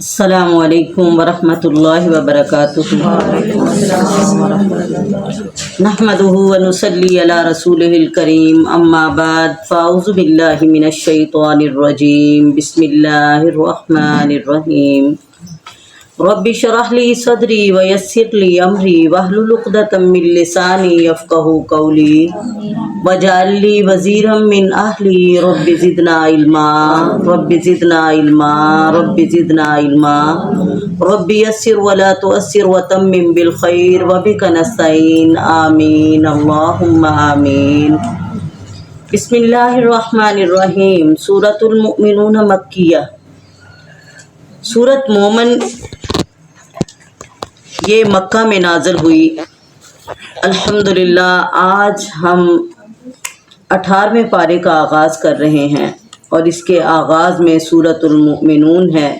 السلام علیکم ورحمۃ اللہ وبرکاتہ۔ نحمدہ ونصلی علی رسولہ الکریم، اما بعد، فاعوذ باللہ من الشیطان الرجیم، بسم اللہ الرحمن الرحیم۔ رب اشرح لی صدری ویسر لی امری واحلل عقدۃ من لسانی یفقہوا قولی واجعل لی وزیرا من اہلی رب زدنا علما رب زدنا علما رب زدنا علما رب یسر ولا تؤثر وتمم بالخیر وبک نستعین آمین اللہم آمین۔ بسم اللہ الرحمن الرحیم۔ سورۃ المؤمنون مکیہ۔ سورۃ مومن یہ مکہ میں نازل ہوئی۔ الحمدللہ آج ہم 18ویں پارے کا آغاز کر رہے ہیں اور اس کے آغاز میں سورۃ المؤمنون ہے،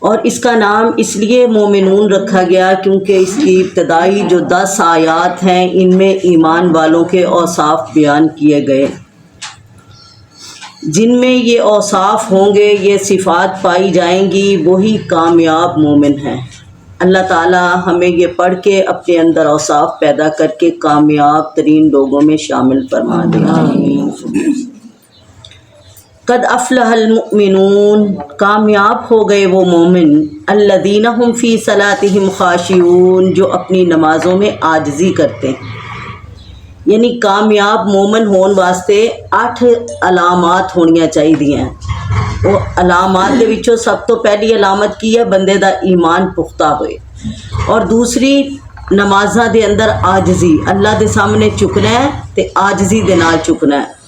اور اس کا نام اس لیے مومنون رکھا گیا کیونکہ اس کی ابتدائی جو 10 آیات ہیں ان میں ایمان والوں کے اوصاف بیان کیے گئے۔ جن میں یہ اوصاف ہوں گے، یہ صفات پائی جائیں گی، وہی کامیاب مومن ہیں۔ اللہ تعالیٰ ہمیں یہ پڑھ کے اپنے اندر اوصاف پیدا کر کے کامیاب ترین لوگوں میں شامل فرما دے۔ قد افلح المؤمنون، کامیاب ہو گئے وہ مومن، الذین هم فی صلاتہم خاشعون، جو اپنی نمازوں میں عاجزی کرتے ہیں۔ یعنی کامیاب مومن ہون واسطے 8 علامات ہونیاں چاہیے۔ وہ علامات کے وچوں سب تو پہلی علامت کی ہے بندے دا ایمان پختہ ہوئے، اور دوسری نمازاں دے اندر عاجزی، اللہ دے سامنے چکنا ہے تے عاجزی دے نال چکنا ہے۔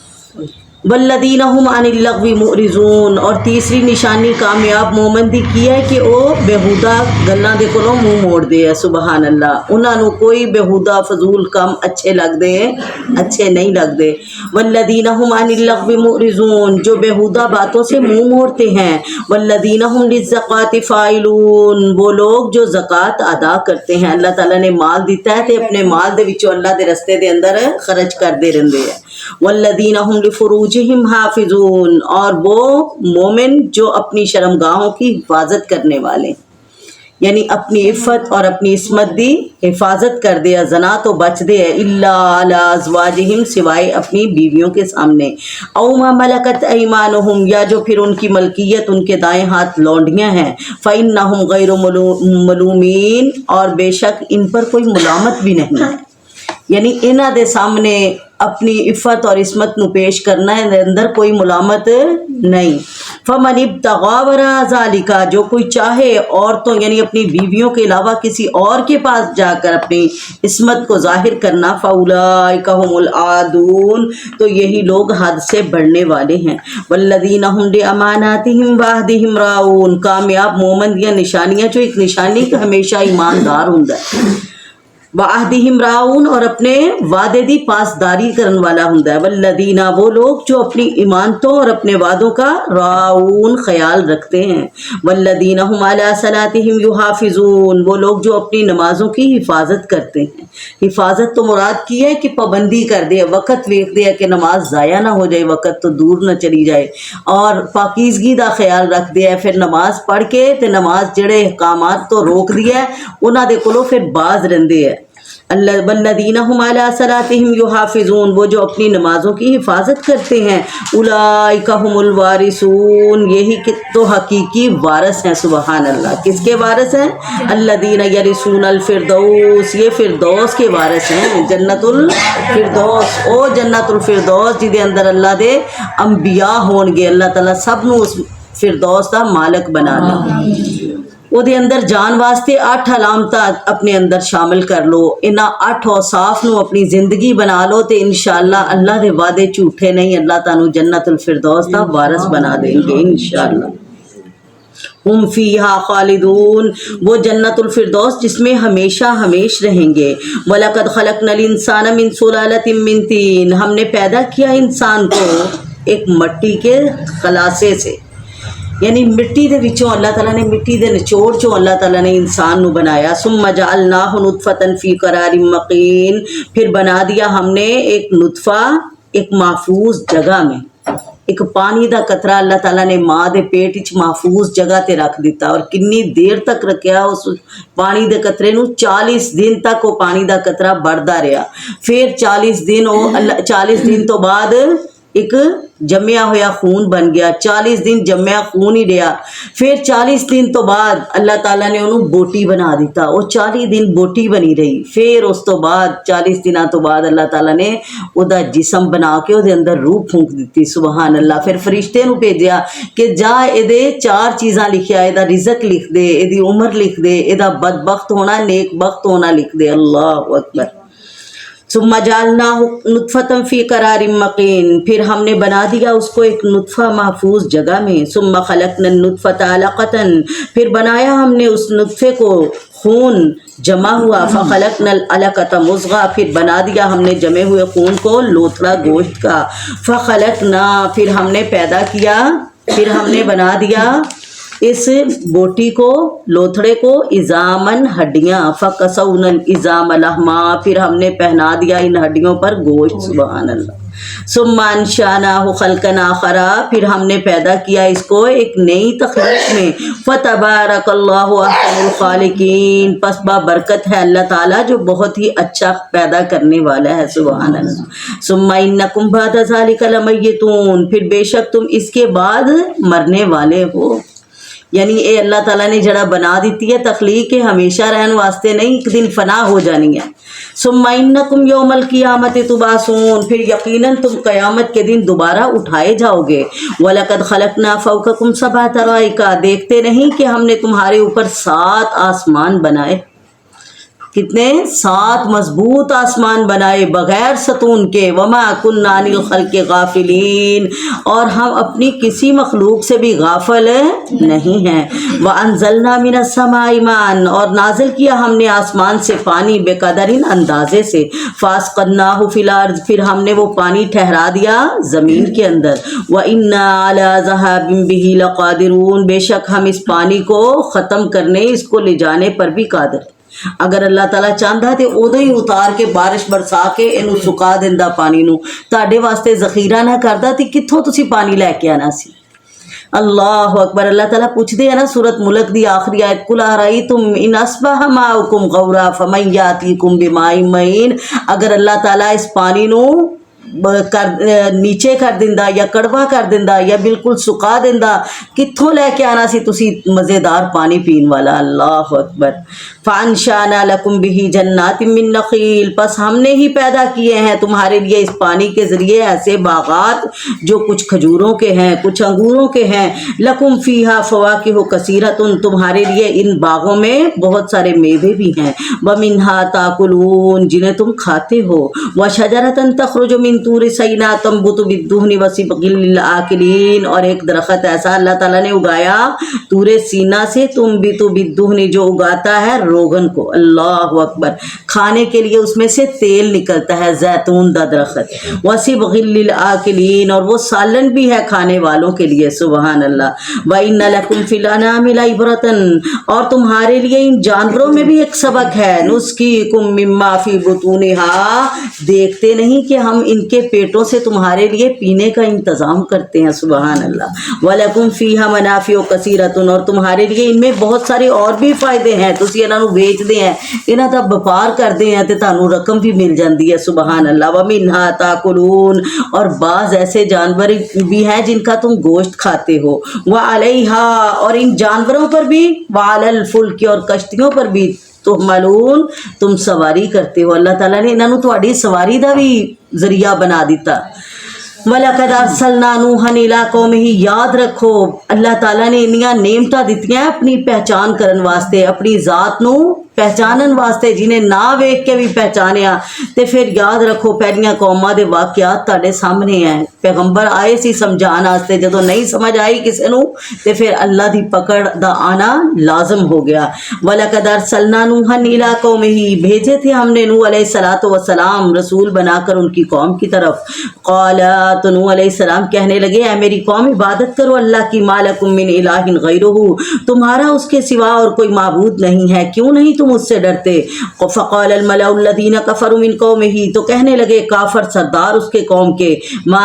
والذین هم عن اللغو معرضون، اور تیسری نشانی کامیاب مومن دی کی ہے کہ وہ بیہودہ گلاں دے کولوں منہ موڑ دے ہے۔ سبحان اللہ، انہاں نو کوئی بیہودہ فضول کام اچھے لگدے اچھے نہیں لگدے۔ والذین هم عن اللغو معرضون، جو بیہودہ باتوں سے منہ موڑتے ہیں۔ والذین هم للزکاۃ فاعلون، وہ لوگ جو زکوٰۃ ادا کرتے ہیں۔ اللہ تعالیٰ نے مال دیتا ہے تے اپنے مال دے وچوں اللہ دے رستے دے اندر خرچ کردے رہندے ہیں۔ والذین هم لفروجہم حافظون، اور وہ مومن جو اپنی شرمگاہوں کی حفاظت کرنے والے، یعنی اپنی عفت اور اپنی عصمت دی حفاظت کر دے، زنا تو بچ دے، الا علی ازواجہم، سوائے اپنی بیویوں کے سامنے، او ما ملکت ایمانہم، یا جو پھر ان کی ملکیت ان کے دائیں ہاتھ لونڈیاں ہیں، فإنہم غیر ملومین، اور بے شک ان پر کوئی ملامت بھی نہیں ہے۔ یعنی انہاں دے سامنے اپنی عفت اور عصمت نو پیش کرنا ہے، اندر کوئی ملامت نہیں۔ فمن ابتغى وراء ذلك، جو کوئی چاہے عورتوں یعنی اپنی بیویوں کے علاوہ کسی اور کے پاس جا کر اپنی عصمت کو ظاہر کرنا، فاولئک هم العادون، تو یہی لوگ حد سے بڑھنے والے ہیں۔ والذین هم لاماناتهم وعہدہم راعون، کامیاب مومن دیا نشانیاں جو ایک نشانی کہ ہمیشہ ایماندار ہوندا ہے۔ وعہدہم راعون، اور اپنے وعدے دی پاسداری کرن والا ہوندا ہے۔ والذین، وہ لوگ جو اپنی ایمانتوں اور اپنے وعدوں کا راعون خیال رکھتے ہیں۔ والذین هم علی صلاتہم یحافظون، وہ لوگ جو اپنی نمازوں کی حفاظت کرتے ہیں۔ حفاظت تو مراد کی ہے کہ پابندی کر دے، وقت ویکھ دے کہ نماز ضائع نہ ہو جائے، وقت تو دور نہ چلی جائے، اور پاکیزگی دا خیال رکھ دے، پھر نماز پڑھ کے تے نماز جڑے احکامات تو روک دیا ہے انہاں دے کولوں پھر باز رہندے ہے۔ والذین هم علی صلاتہم یحافظون، وہ جو اپنی نمازوں کی حفاظت کرتے ہیں۔ اولئک هم الوارثون، یہی تو حقیقی وارث ہیں۔ سبحان اللہ، کس کے وارث ہیں؟ الذین یرثون الفردوس، یہ فردوس کے وارث ہیں، جنت الفردوس، او جنت الفردوس جدے اندر اللہ دے انبیاء ہون گے۔ اللہ تعالیٰ سب نو اس فردوس دا مالک بنا لے۔ وہ دے اندر جان واسطے 8 علامات اپنے اندر شامل کر لو، انہاں 8 اوصاف نو اپنی زندگی بنا لو تے انشاءاللہ اللہ دے وعدے جھوٹے نہیں، اللہ تعالیٰ جنت الفردوس دا وارث بنا دیں گے انشاءاللہ۔ ہم فیہا خالدون، وہ جنت الفردوس جس میں ہمیشہ ہمیش رہیں گے۔ وَلَقَدْ خَلَقْنَا الْإِنسَانَ مِنْ سُلَالَةٍ مِّن طِین، ہم نے پیدا کیا انسان کو ایک مٹی کے خلاصے سے، یعنی مٹی دے وچوں اللہ تعالیٰ نے مٹی دے نچوڑ چوں اللہ تعالیٰ نے انسان نو بنایا۔ ثم جعلناہ نطفۃ فی قرار مکین، پھر بنا دیا ہم نے ایک نطفہ ایک محفوظ جگہ میں۔ ایک پانی دا قطرہ اللہ تعالیٰ نے ماں دے پیٹ وچ محفوظ جگہ تے رکھ دیتا اور کنی دیر تک رکھیا اس پانی دے قطرے نو 40 دن تک وہ پانی دا قطرہ بڑھدا رہیا پھر 40 دن تو بعد ایک جمیا ہویا خون بن گیا 40 دن جمیا خون ہی رہا پھر 40 دن تو بعد اللہ تعالیٰ نے انہوں بوٹی بنا دیتا وہ 40 دن بوٹی بنی رہی پھر اس تو بعد 40 دنوں تو بعد اللہ تعالیٰ نے وہ دا جسم بنا کے وہ دے اندر روح پھونک دیتی سبحان اللہ پھر فرشتے نو بھیجیا کہ جا اے دے 4 چیزاں لکھیا اے دا رزق لکھ دے اے دی عمر لکھ دے اے دا بدبخت ہونا نیک بخت ہونا لکھ دے اللہ اکبر ثم جعلناہ نطفۃ فی قرار مکین پھر ہم نے بنا دیا اس کو ایک نطفہ محفوظ جگہ میں ثم خلقنا النطفۃ علقۃ پھر بنایا ہم نے اس نطفے کو خون جمع ہوا فخلقنا العلقۃ مضغہ پھر بنا دیا ہم نے جمے ہوئے خون کو لوتھڑا گوشت کا فخلقنا پھر ہم نے پیدا کیا پھر ہم نے بنا دیا اس بوٹی کو لوتھڑے کو عظامن ہڈیاں فکسونا العظام لحما پھر ہم نے پہنا دیا ان ہڈیوں پر گوشت سبحان اللہ ثم انشأناہ خلقا آخر پھر ہم نے پیدا کیا اس کو ایک نئی تخلیق میں فتبارک اللہ احسن الخالقین پس برکت ہے اللہ تعالیٰ جو بہت ہی اچھا پیدا کرنے والا ہے سبحان اللہ ثم انکم بعد ذلک لمیتون پھر بے شک تم اس کے بعد مرنے والے ہو یعنی اے اللہ تعالیٰ نے جڑا بنا دیتی ہے تخلیق کے ہمیشہ رہن واسطے نہیں ایک دن فنا ہو جانی ہے ثم انکم یوم القیامت تبعثون پھر یقیناً تم قیامت کے دن دوبارہ اٹھائے جاؤ گے وَلَقَدْ خَلَقْنَا فَوْقَكُمْ سَبْعَ طَرَائِقَ دیکھتے نہیں کہ ہم نے تمہارے اوپر 7 آسمان بنائے کتنے 7 مضبوط آسمان بنائے بغیر ستون کے وما كنا عن الخلق غافلین اور ہم اپنی کسی مخلوق سے بھی غافل نہیں ہیں وانزلنا من السماء ماء اور نازل کیا ہم نے آسمان سے پانی بے قدر اندازے سے فاسقناہ فی الارض پھر ہم نے وہ پانی ٹھہرا دیا زمین کے اندر وانا علی ذہاب بہ لقادرون بے شک ہم اس پانی کو ختم کرنے اس کو لے جانے پر بھی قادر اگر اللہ تعالیٰ چاہتا تے ادو ہی اتار کے بارش برسا کے اینو سکا دیندا پانی نو تہاڈے واسطے ذخیرہ نہ کردا تے کتھوں تسی پانی لے کے آنا سی اللہ اکبر اللہ تعالیٰ پوچھتے ہیں نا سورۃ ملک دی آخری آیت قل ارأیتم ان اصبح ماؤکم غورا فمن یاتیکم بماء معین اگر اللہ تعالیٰ اس پانی نو نیچے کر دیندا یا کڑوا کر دیندا یا بالکل سکا دیندا کتھوں لے کے آنا سی تسی مزیدار پانی پین والا اللہ اکبر فانشانا لکم بہ جنات من نخیل پس ہم نے ہی پیدا کیے ہیں تمہارے لیے اس پانی کے ذریعے ایسے باغات جو کچھ کھجوروں کے ہیں کچھ انگوروں کے ہیں لکم فیہا فواکہ کثیرۃ تمہارے لیے ان باغوں میں بہت سارے میوے بھی ہیں ومنہا تاکلون جنہیں تم کھاتے ہو وشجرۃ تخرج من طور سینا تنبت بالدہن وصبغ للآکلین اور ایک درخت ایسا اللہ تعالیٰ نے اگایا طور سینا سے تنبت بالدہن جو اگاتا ہے روغن کو اللہ اکبر کھانے کے لیے اس میں سے تیل نکلتا ہے زیتون دا درخت وصبغ للآکلین اور وہ سالن بھی ہے کھانے والوں کے لیے سبحان اللہ وَإِنَّ لَكُمْ فِي الْأَنْعَامِ لَعِبْرَةً اور تمہارے لیے ان جانوروں میں بھی ایک سبق ہے نُسْقِيكُم مِّمَّا فِي بُطُونِهَا دیکھتے نہیں کہ ہم ان کے پیٹوں سے تمہارے لیے پینے کا انتظام کرتے ہیں سبحان اللہ وَلَكُمْ فِيهَا مَنَافِعُ كَثِيرَةٌ اور تمہارے لیے ان میں بہت سارے اور بھی فائدے ہیں تسی انہاں نو بیچ دے ہیں انہاں دا وپار کر دے ہیں تے تانوں رقم بھی مل جاندی ہے سبحان اللہ وَمِنْهَا تَأْكُلُونَ اور بعض ایسے جانور بھی ہیں جن کا تم گوشت کھاتے ہو وَعَلَيْهَا اور ان جانوروں پر بھی وَعَلَى الْفُلْكِ اور کشتیوں پر بھی تحملون تم سواری کرتے ہو اللہ تعالیٰ نے انہوں تہاڈی سواری دا بھی ذریعہ بنا دیتا وَلَقَدْ أَرْسَلْنَا نُوحًا إِلَىٰ قَوْمِهِ یاد رکھو اللہ تعالیٰ نے انیاں نعمتاں دتیاں اپنی پہچان کرن واسطے اپنی ذات نو پہچانن واسطے جنہیں نہ ویکھ کے بھی پہچانیا تے پھر یاد رکھو پہلیاں قوماں دے واقعات تہاڈے سامنے ہیں پیغمبر آئے سی سمجھان واسطے جدوں نہیں سمجھ آئی کسے نو تے پھر اللہ دی پکڑ دا آنا لازم ہو گیا وَلَقَدْ أَرْسَلْنَا نُوحًا إِلَىٰ قَوْمِهِ بھیجے تھے ہم نے نوح علیہ السلام رسول بنا کر ان کی قوم کی طرف قال تو نوح علیہ السلام کہنے لگے اے میری قوم عبادت کرو اللہ کی ما لکم من الہ غیرہ تمہارا اس کے سوا اور کوئی معبود نہیں ہے کیوں نہیں تم اس سے ڈرتے فقال الملأ الذین کفروا من قومه تو کہنے لگے کافر سردار اس کے قوم کے ما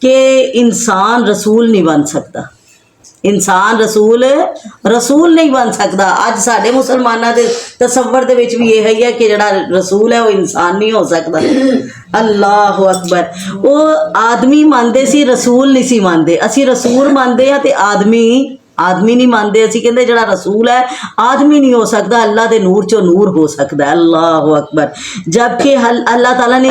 ਕਿ ਇਨਸਾਨ ਰਸੂਲ ਨਹੀਂ ਬਣ ਸਕਦਾ, ਇਨਸਾਨ ਰਸੂਲ ਨਹੀਂ ਬਣ ਸਕਦਾ। ਅੱਜ ਸਾਡੇ ਮੁਸਲਮਾਨਾਂ ਦੇ ਤਸੱਵਰ ਦੇ ਵਿੱਚ ਵੀ ਇਹ ਹੈ ਕਿ ਜਿਹੜਾ ਰਸੂਲ ਹੈ ਉਹ ਇਨਸਾਨ ਨਹੀਂ ਹੋ ਸਕਦਾ। ਅੱਲਾਹੁ ਅਕਬਰ। ਉਹ ਆਦਮੀ ਮੰਨਦੇ ਸੀ, ਰਸੂਲ ਨਹੀਂ ਸੀ ਮੰਨਦੇ। ਅਸੀਂ ਰਸੂਲ ਮੰਨਦੇ ਆ ਤੇ ਆਦਮੀ ਨਹੀਂ ਮੰਨਦੇ। ਅਸੀਂ ਕਹਿੰਦੇ ਜਿਹੜਾ ਰਸੂਲ ਹੈ ਆਦਮੀ ਨਹੀਂ ਹੋ ਸਕਦਾ, ਅੱਲਾ ਦੇ ਨੂਰ ਚੋਂ ਨੂਰ ਹੋ ਸਕਦਾ। ਅੱਲਾਹੁ ਅਕਬਰ। ਜਬਕਿ ਅੱਲਾਹ ਤਾਲਾ ਨੇ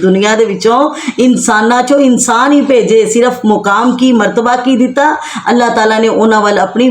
ਦੁਨੀਆ ਦੇ ਵਿੱਚੋਂ ਇਨਸਾਨਾਂ ਚੋਂ ਇਨਸਾਨ ਹੀ ਭੇਜੇ। ਸਿਰਫ ਮੁਕਾਮ ਕੀ ਮਰਤਬਾ ਕੀ ਦਿੱਤਾ, ਅੱਲਾਹ ਤਾਲਾ ਨੇ ਉਹਨਾਂ ਵੱਲ ਆਪਣੀ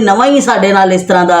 ਨਵਾਂ ਹੀ ਸਾਡੇ ਨਾਲ ਇਸ ਤਰ੍ਹਾਂ ਦਾ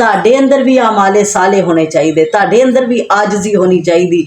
ਤੁਹਾਡੇ ਅੰਦਰ ਵੀ ਆਮਾਲੇ ਸਾਲੇ ਹੋਣੇ ਚਾਹੀਦੇ, ਤੁਹਾਡੇ ਅੰਦਰ ਵੀ ਆਜਜ਼ੀ ਹੋਣੀ ਚਾਹੀਦੀ,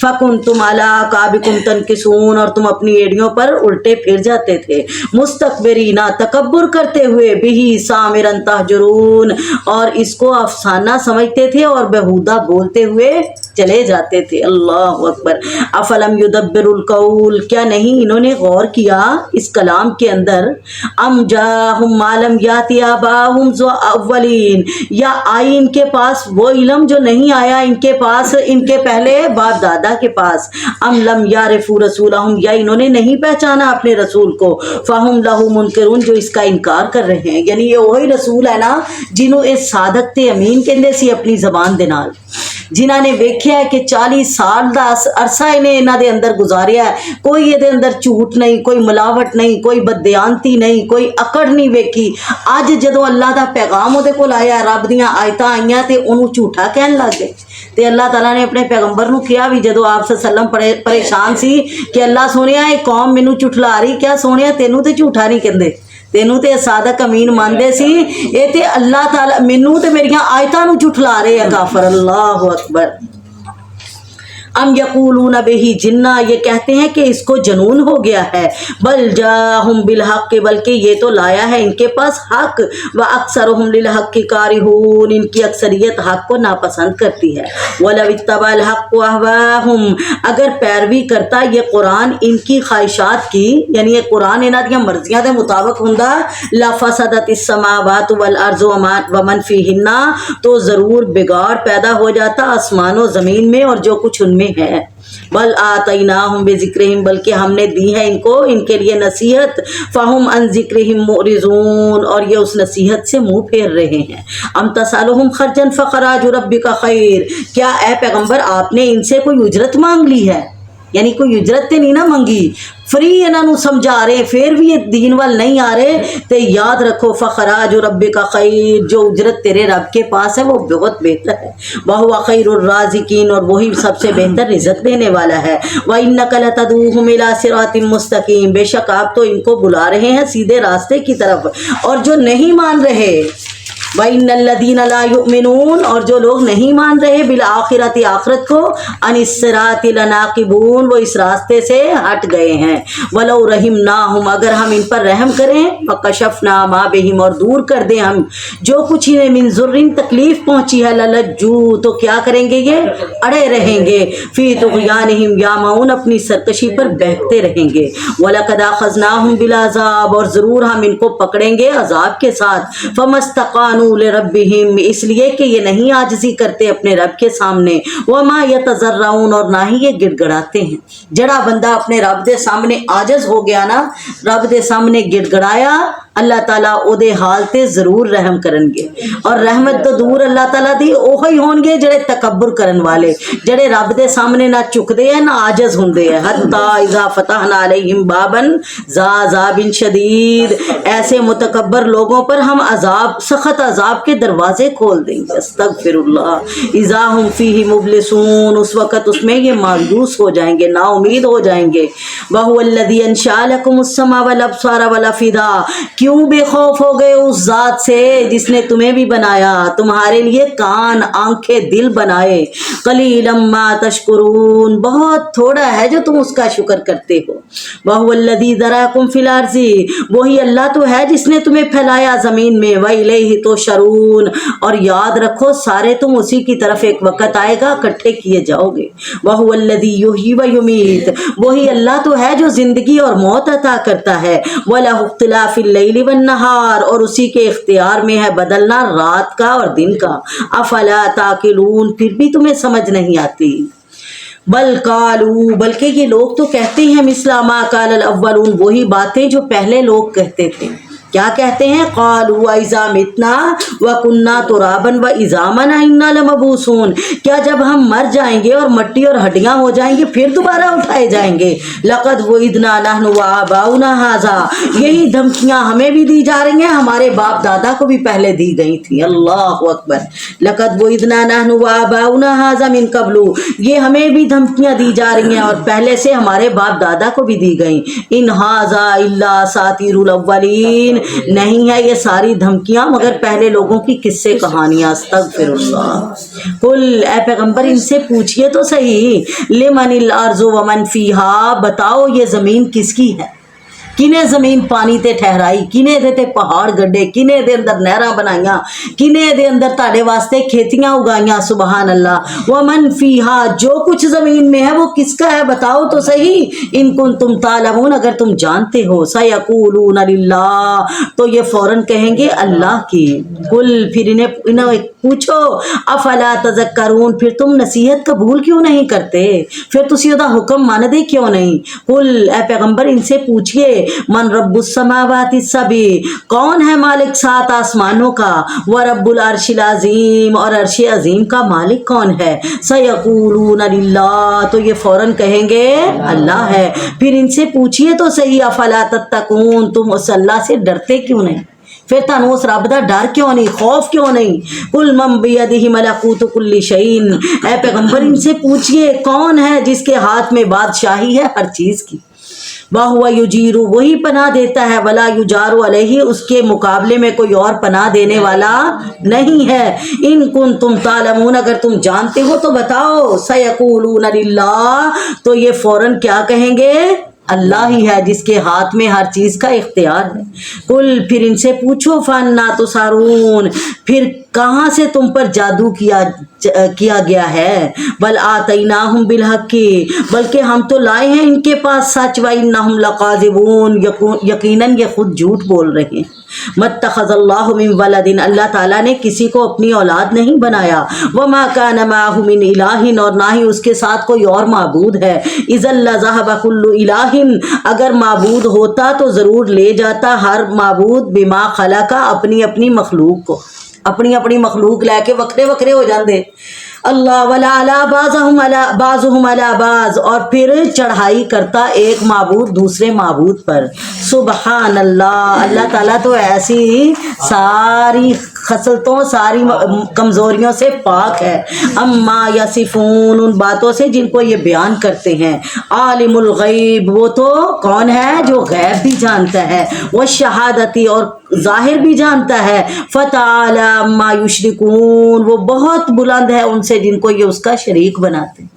فَكُنْتُمْ عَلَىٰ أَعْقَابِكُمْ تَنْكِصُونَ، اور تم اپنی ایڑیوں پر الٹے پھر جاتے تھے، مستکبرین تکبر کرتے ہوئے، بِهِ سَامِرًا تَهْجُرُونَ، اور اس کو افسانہ سمجھتے تھے اور بیہودہ بولتے ہوئے چلے جاتے تھے۔ اللہ اکبر۔ افلم یدبر القول، کیا نہیں انہوں نے غور کیا اس کلام کے اندر؟ ام جاءہم ما لم یأت آباؤہم الاولین، یا آئی ان کے پاس وہ علم جو نہیں آیا ان کے پاس ان کے پہلے باپ دادا کے پاس، ام لم یعرفوا رسولہم، یا انہوں نے نہیں پہچانا اپنے رسول کو، فہم لہ منکرون، جو اس کا انکار کر رہے ہیں۔ یعنی یہ وہی رسول ہے نا جنہوں اس صادق تے امین کہندے سی اپنی زبان دے نال، جنہاں نے ویکھیا ہے کہ 40 سال دا عرصہ انہاں دے اندر گزاریا ہے، کوئی یہ دے اندر جھوٹ نہیں، کوئی ملاوٹ نہیں، کوئی بددیانتی نہیں، کوئی اکڑ نہیں ویکھی۔ اج جدوں اللہ دا پیغام دے کول آیا، رب دیاں آیتاں آئیاں تے انہوں جھوٹا کہن لگ گئے۔ تے اللہ تعالیٰ نے اپنے پیغمبر نو کیا بھی، جدو آپ صلی اللہ علیہ وسلم پریشان سی کہ اللہ سونیا یہ قوم مینوں جھٹلا رہی، کیا سونیا تینوں تے جھوٹا نہیں کہندے، تینوں تے صادق امین ماندے سی، اے تے اللہ تعالیٰ مینوں تے میریاں آیتاں نو جھٹلا رہے ہیں کافر۔ اللہ اکبر۔ ام یقولون بہ جنہ، یہ کہتے ہیں کہ اس کو جنون ہو گیا ہے، بل جاءہم بالحق، بلکہ یہ تو لایا ہے ان کے پاس حق، واکثرہم للحق کارہون، ان کی اکثریت حق کو ناپسند کرتی ہے۔ ولو اتبع الحق اہواءہم، اگر پیروی کرتا یہ قرآن ان کی خواہشات کی، یعنی یہ قرآن انہاں دیاں مرضیاں دے مطابق ہوندا، لفسدت السماوات والارض ومن فیہن، تو ضرور بگاڑ پیدا ہو جاتا آسمان و زمین میں اور جو کچھ ان میں ہے۔ بل آتیناہم بذکرہم، بلکہ ہم نے دی ہے ان کو ان کے لیے نصیحت، فہم عن ذکرہم معرضون، اور یہ اس نصیحت سے منہ پھیر رہے ہیں۔ ام تسألہم خرجا فخراج ربک خیر، کیا اے پیغمبر آپ نے ان سے کوئی اجرت مانگ لی ہے؟ یعنی کوئی اجرت تے نہیں نہ منگی، فری انہاں نو سمجھا رہے، پھر بھی یہ دین وال نہیں آ رہے، تے یاد رکھو فخراج ربک خیر، جو اجرت تیرے رب کے پاس ہے وہ بہت بہتر ہے، وہو خیر الرازقین، اور وہی سب سے بہتر رزق دینے والا ہے۔ وَإِنَّكَ لَتَدْعُوهُمْ إِلَىٰ صِرَاطٍ مُسْتَقِيمٍ، بے شک آپ تو ان کو بلا رہے ہیں سیدھے راستے کی طرف، اور جو نہیں مان رہے، وَإِنَّ الَّذِينَ لَا يُؤْمِنُونَ، اور جو لوگ نہیں مان رہے، بالآخرت آخرت کو، عن الصراط لناقبون، وہ اس راستے سے ہٹ گئے ہیں۔ وَلَوْ رَحِمْنَاهُمْ، اگر ہم ان پر رحم کریں، فَكَشَفْنَا مَا بِهِمْ، اور دور کر دیں ہم جو کچھ انہیں من ضر تکلیف پہنچی ہے، لَلَجُّوا، تو کیا کریں گے یہ اڑے رہیں گے، فِي طُغْيَانِهِمْ يَعْمَهُونَ، اپنی سرکشی پر بہکتے رہیں گے۔ وَلَقَدْ أَخَذْنَاهُمْ بِالْعَذَابِ، اور ضرور ہم ان کو پکڑیں گے عذاب کے ساتھ، فَمَا اسْتَقَامُوا لربہم، اس لیے کہ یہ نہیں عاجزی کرتے اپنے رب کے سامنے، وما یتضرعون، اور نہ ہی یہ گڑ گڑاتے ہیں۔ جڑا بندہ اپنے رب دے سامنے عاجز ہو گیا نا، رب دے سامنے گڑ گڑایا، اللہ تعالیٰ او دے حال تے ضرور رحم کرن گے، اور رحمت تو دور اللہ تعالیٰ دی اوہی ہون گے جڑے تکبر کرن والے، جڑے رب دے سامنے نہ چکدے ہیں نہ عاجز ہوندے ہیں۔ حتی اذا فتحنا علیہم بابا ذا عذاب شدید، ایسے متکبر لوگوں پر ہم عذاب، سخت عذاب کے دروازے کھول دیں گے۔ استغفر اللہ۔ اذا ہم فیہ مبلسون، اس وقت اس میں یہ مایوس ہو جائیں گے، نا امید ہو جائیں گے۔ وہو الذی انشأ لکم السمع والابصار والافئدہ، کیوں بے خوف ہو گئے اس ذات سے جس نے تمہیں بھی بنایا، تمہارے لیے کان، آنکھیں، دل بنائے۔ قلیلا ما تشکرون، بہت تھوڑا ہے جو تم اس کا شکر کرتے ہو۔ وہو الذی ذراکم فی الارض، وہی اللہ تو ہے جس نے تمہیں پھیلایا زمین میں، وإلیہ تحشرون، اور یاد رکھو سارے تم اسی کی طرف ایک وقت آئے گا اکٹھے کیے جاؤ گے۔ وہو الذی یحیی ویمیت، وہی اللہ تو ہے جو زندگی اور موت عطا کرتا ہے۔ وَلَهُ اخْتِلَافِ اللَّيْلِ وَالنَّهَارِ، اور اسی کے اختیار میں ہے بدلنا رات کا اور دن کا۔ افلا تعقلون، پھر بھی تمہیں سمجھ نہیں آتی۔ بل قالوا، بلکہ یہ لوگ تو کہتے ہیں مثل ما قال الاولون، وہی باتیں جو پہلے لوگ کہتے تھے۔ کیا کہتے ہیں؟ قالوا اذا متنا وكنا ترابا وعظاما انا لمبعوثون، کیا جب ہم مر جائیں گے اور مٹی اور ہڈیاں ہو جائیں گے پھر دوبارہ اٹھائے جائیں گے؟ لقد وعدنا نحن وآباؤنا هذا، یہی دھمکیاں ہمیں بھی دی جا رہی ہیں، ہمارے باپ دادا کو بھی پہلے دی گئی تھی۔ اللہ اکبر۔ لقد وعدنا نحن وآباؤنا هذا من قبل، یہ ہمیں بھی دھمکیاں دی جا رہی ہیں اور پہلے سے ہمارے باپ دادا کو بھی دی گئیں۔ ان هذا الا اساطیر الاولین، نہیں ہے یہ ساری دھمکیاں مگر پہلے لوگوں کی قصے کہانیاں۔ استغفر اللہ۔ قل اے پیغمبر ان سے پوچھئے تو صحیح، لمن الارض ومن فیہا، بتاؤ یہ زمین کس کی ہے، کنے زمین پانی تے ٹھہرائی، کنے دے تے پہاڑ گڈے، کنے دے اندر نہراں بنائیاں، کنے دے اندر تاڑے واسطے کھیتیاں اگائیاں، سبحان اللہ۔ ومن فیہا، جو کچھ زمین میں ہے وہ کس کا ہے بتاؤ تو صحیح، ان کنتم تعلمون، اگر تم جانتے ہو، سیقولون للہ، تو یہ فوراً کہیں گے اللہ کی۔ قل، پھر انہیں پوچھو، افلا تذکرون، پھر تم نصیحت قبول کیوں نہیں کرتے، پھر تسی دا حکم ماندے کیوں نہیں۔ قل اے پیغمبر ان سے پوچھئے، من رب السماوات السبع، کون ہے مالک 7 آسمانوں کا، ورب العرش العظیم، اور عرش عظیم کا مالک کون ہے، سیقولون للہ، تو یہ فوراً کہیں گے اللہ ہے۔ پھر ان سے پوچھئے تو صحیح، افلا تتقون، تم اس اللہ سے ڈرتے کیوں نہیں، پھر تانوں اس رب دا ڈر کیوں نہیں، خوف کیوں نہیں۔ قل من بیدہ ملکوت کل شیء، اے پیغمبر ان سے پوچھئے کون ہے جس کے ہاتھ میں بادشاہی ہے ہر چیز کی، وَهُوَ يُجِيرُ، وہی پناہ دیتا ہے، وَلَا يُجَارُ عَلَيْهِ، اس کے مقابلے میں کوئی اور پناہ دینے والا نہیں ہے۔ ان کنتم تعلمون، اگر تم جانتے ہو تو بتاؤ، سَيَقُولُونَ لِلَّهِ، تو یہ فوراً کیا کہیں گے، اللہ ہی ہے جس کے ہاتھ میں ہر چیز کا اختیار ہے۔ قل، پھر ان سے پوچھو، فَأَنَّىٰ تُسْحَرُونَ، پھر کہاں سے تم پر جادو کیا گیا ہے، بل آتیناہم بالحق، بلکہ ہم تو لائے ہیں ان کے پاس سچ، وَإِنَّهُمْ لَقَاذِبُونَ، یقیناً یہ خود جھوٹ بول رہے ہیں۔ مَتَّخَذَ اللَّهُ مِن وَلَدٍ، اللہ تعالیٰ نے کسی کو اپنی اولاد نہیں بنایا، وَمَا كَانَ مَعَهُ مِنْ إِلَٰهٍ، اور نہ ہی اس کے ساتھ کوئی اور معبود ہے، إِذًا لَذَهَبَ كُلُّ إِلَٰهٍ، اگر معبود ہوتا تو ضرور لے جاتا ہر معبود بما خلق، اپنی مخلوق کو، اپنی مخلوق لے کے وکھرے ہو جاندے۔ اللہ ولا علی بعضهم علی بعض، اور پھر چڑھائی کرتا ایک معبود دوسرے معبود پر۔ سبحان اللہ، اللہ تعالیٰ تو ایسی ساری خصلتوں، ساری کمزوریوں سے پاک ہے۔ اما یصفون، ان باتوں سے جن کو یہ بیان کرتے ہیں۔ عالم الغیب، وہ تو کون ہے جو غیب بھی جانتا ہے، والشہادتی، اور ظاہر بھی جانتا ہے۔ فتعالی عما یشرکون، وہ بہت بلند ہے ان سے جن کو یہ اس کا شریک بناتے ہیں۔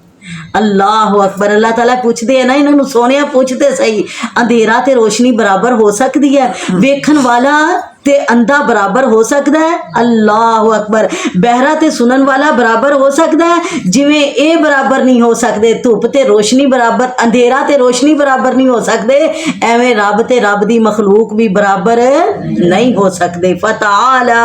اللہ اکبر۔ اللہ تعالیٰ پوچھتے ہیں نا انہوں سونے، پوچھتے صحیح، اندھیرا تے روشنی برابر ہو سکتی ہے، ویکھن والا تے اندھا برابر ہو سکتا ہے، اللہ اکبر، بہرا تے سنن والا برابر ہو سکتا ہے، جویں اے برابر نہیں ہو سکتے، دھوپ تے روشنی برابر، اندھیرا تے روشنی برابر نہیں ہو سکتے، ایویں رب تے رب دی مخلوق بھی برابر نہیں ہو سکتے۔ فتعالی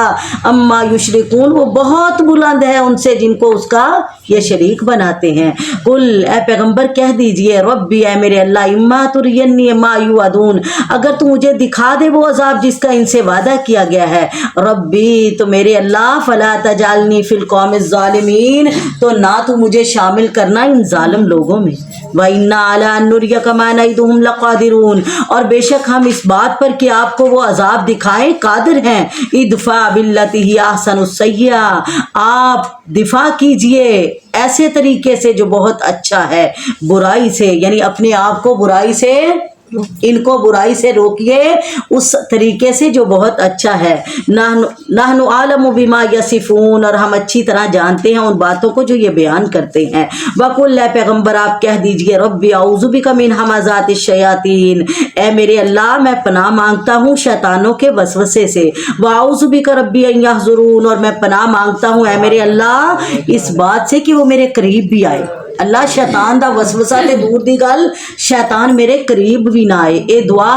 اما یشرکون، وہ بہت بلند ہے ان سے جن کو اس کا یہ شریک بناتے ہیں۔ قل، اے پیغمبر کہہ دیجئے، ربی، اے میرے اللہ، اما ترینی ما یوعدون، اگر تو مجھے دکھا دے وہ عذاب جس کا ان سے وعدہ کیا گیا ہے، ربی، تو میرے اللہ، فلا تجعلنی فی القوم الظالمین، تو نہ تو مجھے شامل کرنا ان ظالم لوگوں میں۔ وَإِنَّا عَلَىٰ أَن نُّرِيَكَ مَا نَعِدُهُمْ لَقَادِرُونَ، اور بے شک ہم اس بات پر کہ آپ کو وہ عذاب دکھائیں قادر ہیں۔ ادفع باللتی ہی احسن السیئۃ، آپ دفاع کیجئے ایسے طریقے سے جو بہت اچھا ہے، برائی سے، یعنی اپنے آپ کو برائی سے، ان کو برائی سے روکیے اس طریقے سے جو بہت اچھا ہے۔ نحن عالم بما یصفون، اور ہم اچھی طرح جانتے ہیں ان باتوں کو جو یہ بیان کرتے ہیں۔ وقل، اے پیغمبر آپ کہہ دیجئے، ربی اعوذ بک من ہمزات الشیاطین، اے میرے اللہ میں پناہ مانگتا ہوں شیطانوں کے وسوسے سے۔ واعوذ بک ربی ان یحضرون، اور میں پناہ مانگتا ہوں اے میرے اللہ اس بات سے کہ وہ میرے قریب بھی آئے۔ اللہ شیطان دا وسوسہ تے دور دی گل، شیطان میرے قریب بھی نہ آئے۔ اے دعا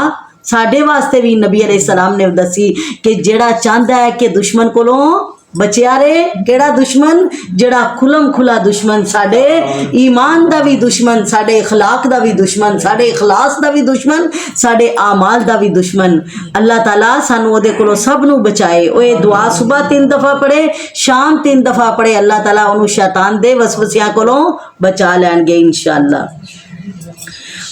ساڈے واسطے بھی نبی علیہ السلام نے دسی کہ جڑا چاہندا ہے کہ دشمن کولوں بچیا رہے، کیڑا دشمن، جڑا کھلم کھلا دشمن، ساڈے ایمان دا بھی دشمن، ساڈے اخلاق دا بھی دشمن، ساڈے اخلاص دا بھی دشمن، ساڈے اعمال دا بھی دشمن۔ اللہ تعالیٰ سانو او دے کولوں سب نو بچائے۔ او اے دعا صبح 3 دفعہ پڑھے، شام 3 دفعہ پڑھے، اللہ تعالیٰ انہوں شیطان دے وسوسیاں کولوں بچا لین گے انشاءاللہ۔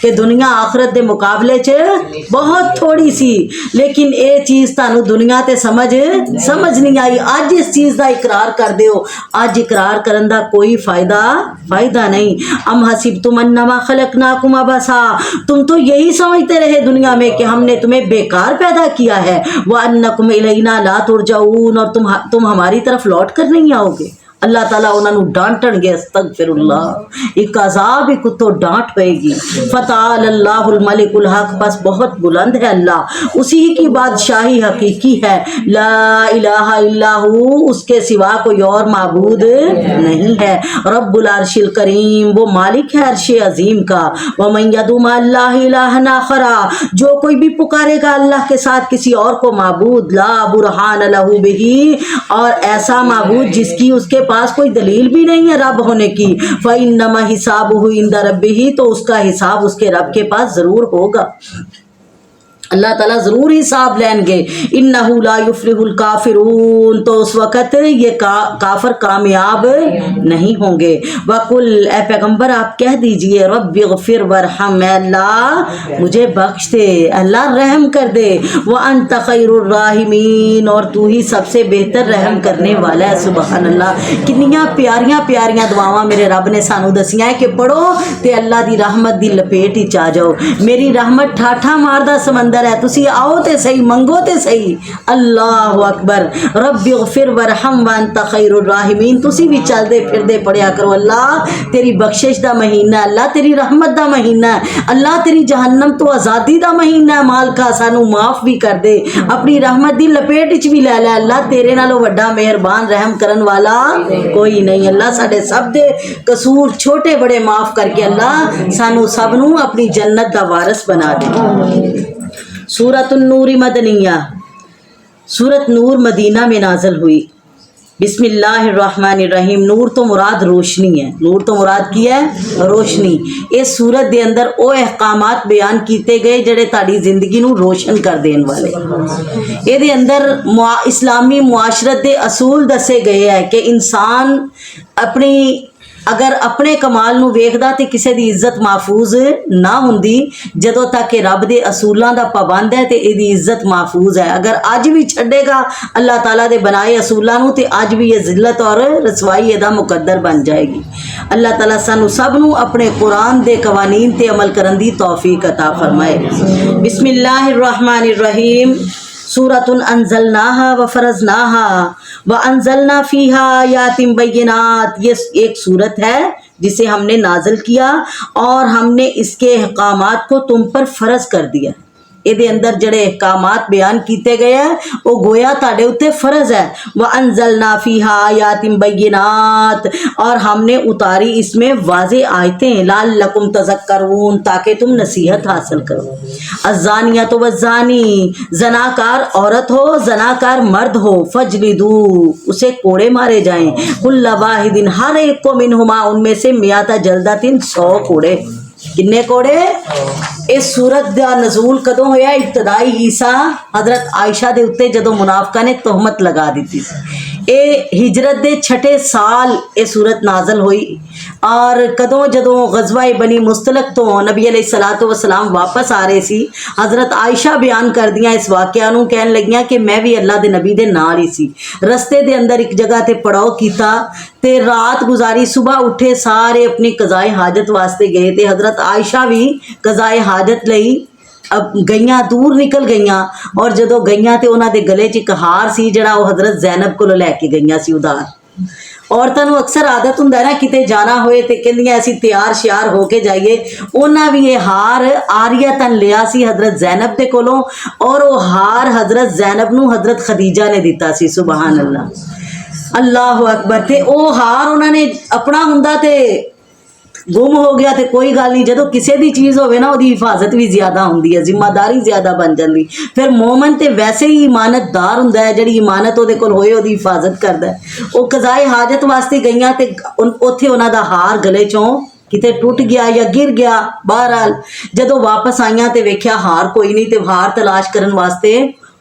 کہ دنیا آخرت دے مقابلے چ بہت تھوڑی سی، لیکن اے چیز تانوں دنیا تے سمجھ نہیں آئی۔ اج اس چیز دا اقرار کر دیو، اج اقرار کرن دا کوئی فائدہ نہیں۔ ام حسبتم انما خلقناکم عبثا، تم تو یہی سمجھتے رہے دنیا میں کہ ہم نے تمہیں بیکار پیدا کیا ہے، وانکم الینا لا ترجعون، اور تم ہماری طرف لوٹ کر نہیں آؤ گے۔ اللہ تعالیٰ انہوں نے ڈانٹن گے، استغفر اللہ، ایک عذاب ایک تو ڈانٹ پائے گی۔ فتعال اللہ الملک الحق، بس بہت بلند ہے اللہ، اسی کی بادشاہی حقیقی ہے، لا الہ الا ہو، اس کے سوا کوئی اور معبود نہیں ہے، رب العرش الکریم، وہ مالک ہے عرش عظیم کا۔ ومن یدعو مع اللہ الہا آخر، جو کوئی بھی پکارے گا اللہ کے ساتھ کسی اور کو معبود، لا برہان لہ بہ، اور ایسا معبود جس کی اس کے پاس کوئی دلیل بھی نہیں ہے رب ہونے کی، فإنما حسابہ عند ربہ، تو اس کا حساب اس کے رب کے پاس ضرور ہوگا، اللہ تعالیٰ ضرور حساب لیں گے۔ انہ لا یفلح الکافرون، تو اس وقت یہ کافر کامیاب نہیں ہوں گے۔ وقل، اے پیغمبر آپ کہہ دیجئے، رب اغفر ورحم، اے اللہ مجھے بخش دے، اللہ رحم کر دے، وانت خیر الراحمین، اور تو ہی سب سے بہتر رحم کرنے والا ہے۔ سبحان اللہ، کتنیاں پیاریاں پیاریاں دعاواں میرے رب نے سانو دسیاں کہ پڑھو تے اللہ دی رحمت دی لپیٹ ہی چا جاؤ۔ میری رحمت ٹھاٹھا ماردہ سمندر ہے، تسی آؤ تے صحیح، منگو تے صحیح۔ اللہ اکبر، رب اغفر ورحم وانت خیر الراحمین، تسی بھی چل دے پھر دے پڑھیا کرو، اللہ تیری بخشش دا مہینہ ہے، اللہ تیری رحمت دا مہینہ ہے، اللہ تیری جہنم تو آزادی دا مہینہ ہے، مالکا سانو معاف بھی کر دے، اپنی رحمت دی لپیٹ وچ بھی لے لے، اللہ تیرے نالوں وڈا مہربان رحم کرن والا کوئی نہیں۔ اللہ ساڈے سب دے قصور چھوٹے بڑے معاف کر کے اللہ سانو سب نو اپنی جنت دا وارث بنا دے۔ سورۃ النور مدنیہ، سورۃ نور مدینہ میں نازل ہوئی۔ بسم اللہ الرحمن الرحیم، نور تو مراد روشنی ہے، نور تو مراد کی ہے روشنی۔ اس سورت دے اندر او احکامات بیان کیتے گئے جڑے تاڑی زندگی نو روشن کر دین والے۔ اے دے اندر اسلامی معاشرت دے اصول دسے گئے ہیں کہ انسان اگر اپنے کمال نو ویکھدا تے کسے دی عزت محفوظ نہ ہوندی، جدوں تک کہ رب دے اصولاں دا پابند ہے تے اے دی عزت محفوظ ہے۔ اگر اج بھی چھڈے گا اللہ تعالیٰ دے بنائے اصولاں نو تے اج بھی یہ ذلت اور رسوائی دا مقدر بن جائے گی۔ اللہ تعالیٰ سانو سب نو اپنے قرآن دے قوانین تے عمل کرن دی توفیق عطا فرمائے۔ بسم اللہ الرحمن الرحیم، سورۃ انزلناہا وفرضناہا وانزلنا فیہا آیات بینات، یہ ایک سورت ہے جسے ہم نے نازل کیا اور ہم نے اس کے احکامات کو تم پر فرض کر دیا۔ اے دے اندر جڑے احکامات بیان کیتے گئے ہیں وہ گویا تاڑے اتے فرض ہے۔ وَأَنزَلْنَا فِيهَا آیَاتٍ بَيِّنَاتٍ، اور ہم نے اتاری اس میں واضح آیتیں، لَعَلَّكُمْ تَذَكَّرُونَ، تاکہ تم نصیحت حاصل کرو۔ الزَّانِيَةُ وَالزَّانِي، زناکار عورت ہو زناکار مرد ہو، فَاجْلِدُوا، اسے کوڑے مارے جائیں، كُلَّ وَاحِدٍ، ہر ایک کو منہما ان میں سے، 100 جلدۃ، 100 کوڑے۔ کنے کوڑے؟ اس سورت دا نزول کدوں ہویا؟ ابتدائی عیسیٰ حضرت عائشہ دے اتے جدوں منافقہ نے تہمت لگا دیتی سی۔ اے ہجرت دے 6 سال اے سورت نازل ہوئی، اور کدوں جدوں غزوہ بنی مستلق تو نبی علیہ الصلوۃ والسلام واپس آ رہے سی، حضرت عائشہ بیان کر دیاں اس واقعہ نو، کہن لگیاں کہ میں بھی اللہ دے نبی دے نال ہی سی، رستے دے اندر ایک جگہ تے پڑاؤ کیتا تے رات گزاری، صبح اٹھے سارے اپنی قضائے حاجت واسطے گئے تے حضرت عائشہ بھی قضائے حاجت لئی اب گئیاں، دور نکل گئیاں، اور جدو گئیاں تے انہاں دے گلے چ ایک ہار سی جڑا وہ حضرت زینب کو لے کے گئیاں سی ادار۔ عورتاں نو اکثر عادت ہوندا ہے نا کتے جانا ہوئے تے کہندیاں اسی تیار شیار ہو کے جائیے، انہاں بھی یہ ہار عاریتاً لیا سی حضرت زینب دے کولوں، اور وہ ہار حضرت زینب نو حضرت خدیجہ نے دیتا سی۔ سبحان اللہ، اللہ اکبر۔ تے او ہار انہاں نے اپنا ہوندا تے گم ہو گیا تے کوئی گل نہیں، جدو کسے دی چیز ہوئے نا دی حفاظت بھی زیادہ ہوندی ہے، ذمہ داری زیادہ بن جاندی۔ پھر مومن تے ویسے ہی ایمانت دار ہوندا ہے، جڑی ایمانت دے کول ہوئے دی حفاظت کردا ہے۔ وہ قضائے حاجت واسطے گئیاں تے اوتھے انہاں دا ہار گلے چوں کتے ٹوٹ گیا یا گر گیا، بہرحال جدو واپس آئیاں تے ویکھیا ہار کوئی نہیں، تے ہار تلاش کرن واسطے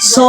100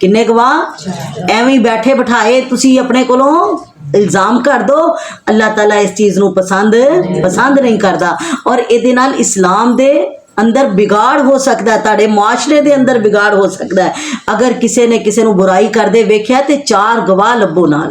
ਕਿੰਨੇ ਗਵਾਹ? ਐਵੇਂ ਹੀ ਬੈਠੇ ਬਿਠਾਏ ਤੁਸੀਂ ਆਪਣੇ ਕੋਲੋਂ ਇਲਜ਼ਾਮ ਕਰ ਦੋ, ਅੱਲਾਹ ਤਾਲਾ ਇਸ ਚੀਜ਼ ਨੂੰ ਪਸੰਦ ਨਹੀਂ ਕਰਦਾ। ਔਰ ਇਹਦੇ ਨਾਲ ਇਸਲਾਮ ਦੇ ਅੰਦਰ ਵਿਗਾੜ ਹੋ ਸਕਦਾ, ਤੁਹਾਡੇ ਮੁਆਸ਼ਰੇ ਦੇ ਅੰਦਰ ਵਿਗਾੜ ਹੋ ਸਕਦਾ ਹੈ। ਅਗਰ ਕਿਸੇ ਨੇ ਕਿਸੇ ਨੂੰ ਬੁਰਾਈ ਕਰਦੇ ਵੇਖਿਆ ਤੇ 4 ਗਵਾਹ ਲੱਭੋ ਨਾਲ।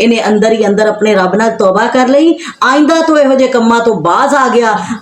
ਇਹਨੇ ਅੰਦਰ ਹੀ ਅੰਦਰ ਆਪਣੇ ਰੱਬ ਨਾਲ ਤੌਬਾ ਕਰ ਲਈ, ਆਇੰਦਾ ਤੋਂ ਇਹੋ ਜਿਹੇ ਕੰਮਾਂ ਤੋਂ ਬਾਜ਼ ਆ ਗਿਆ,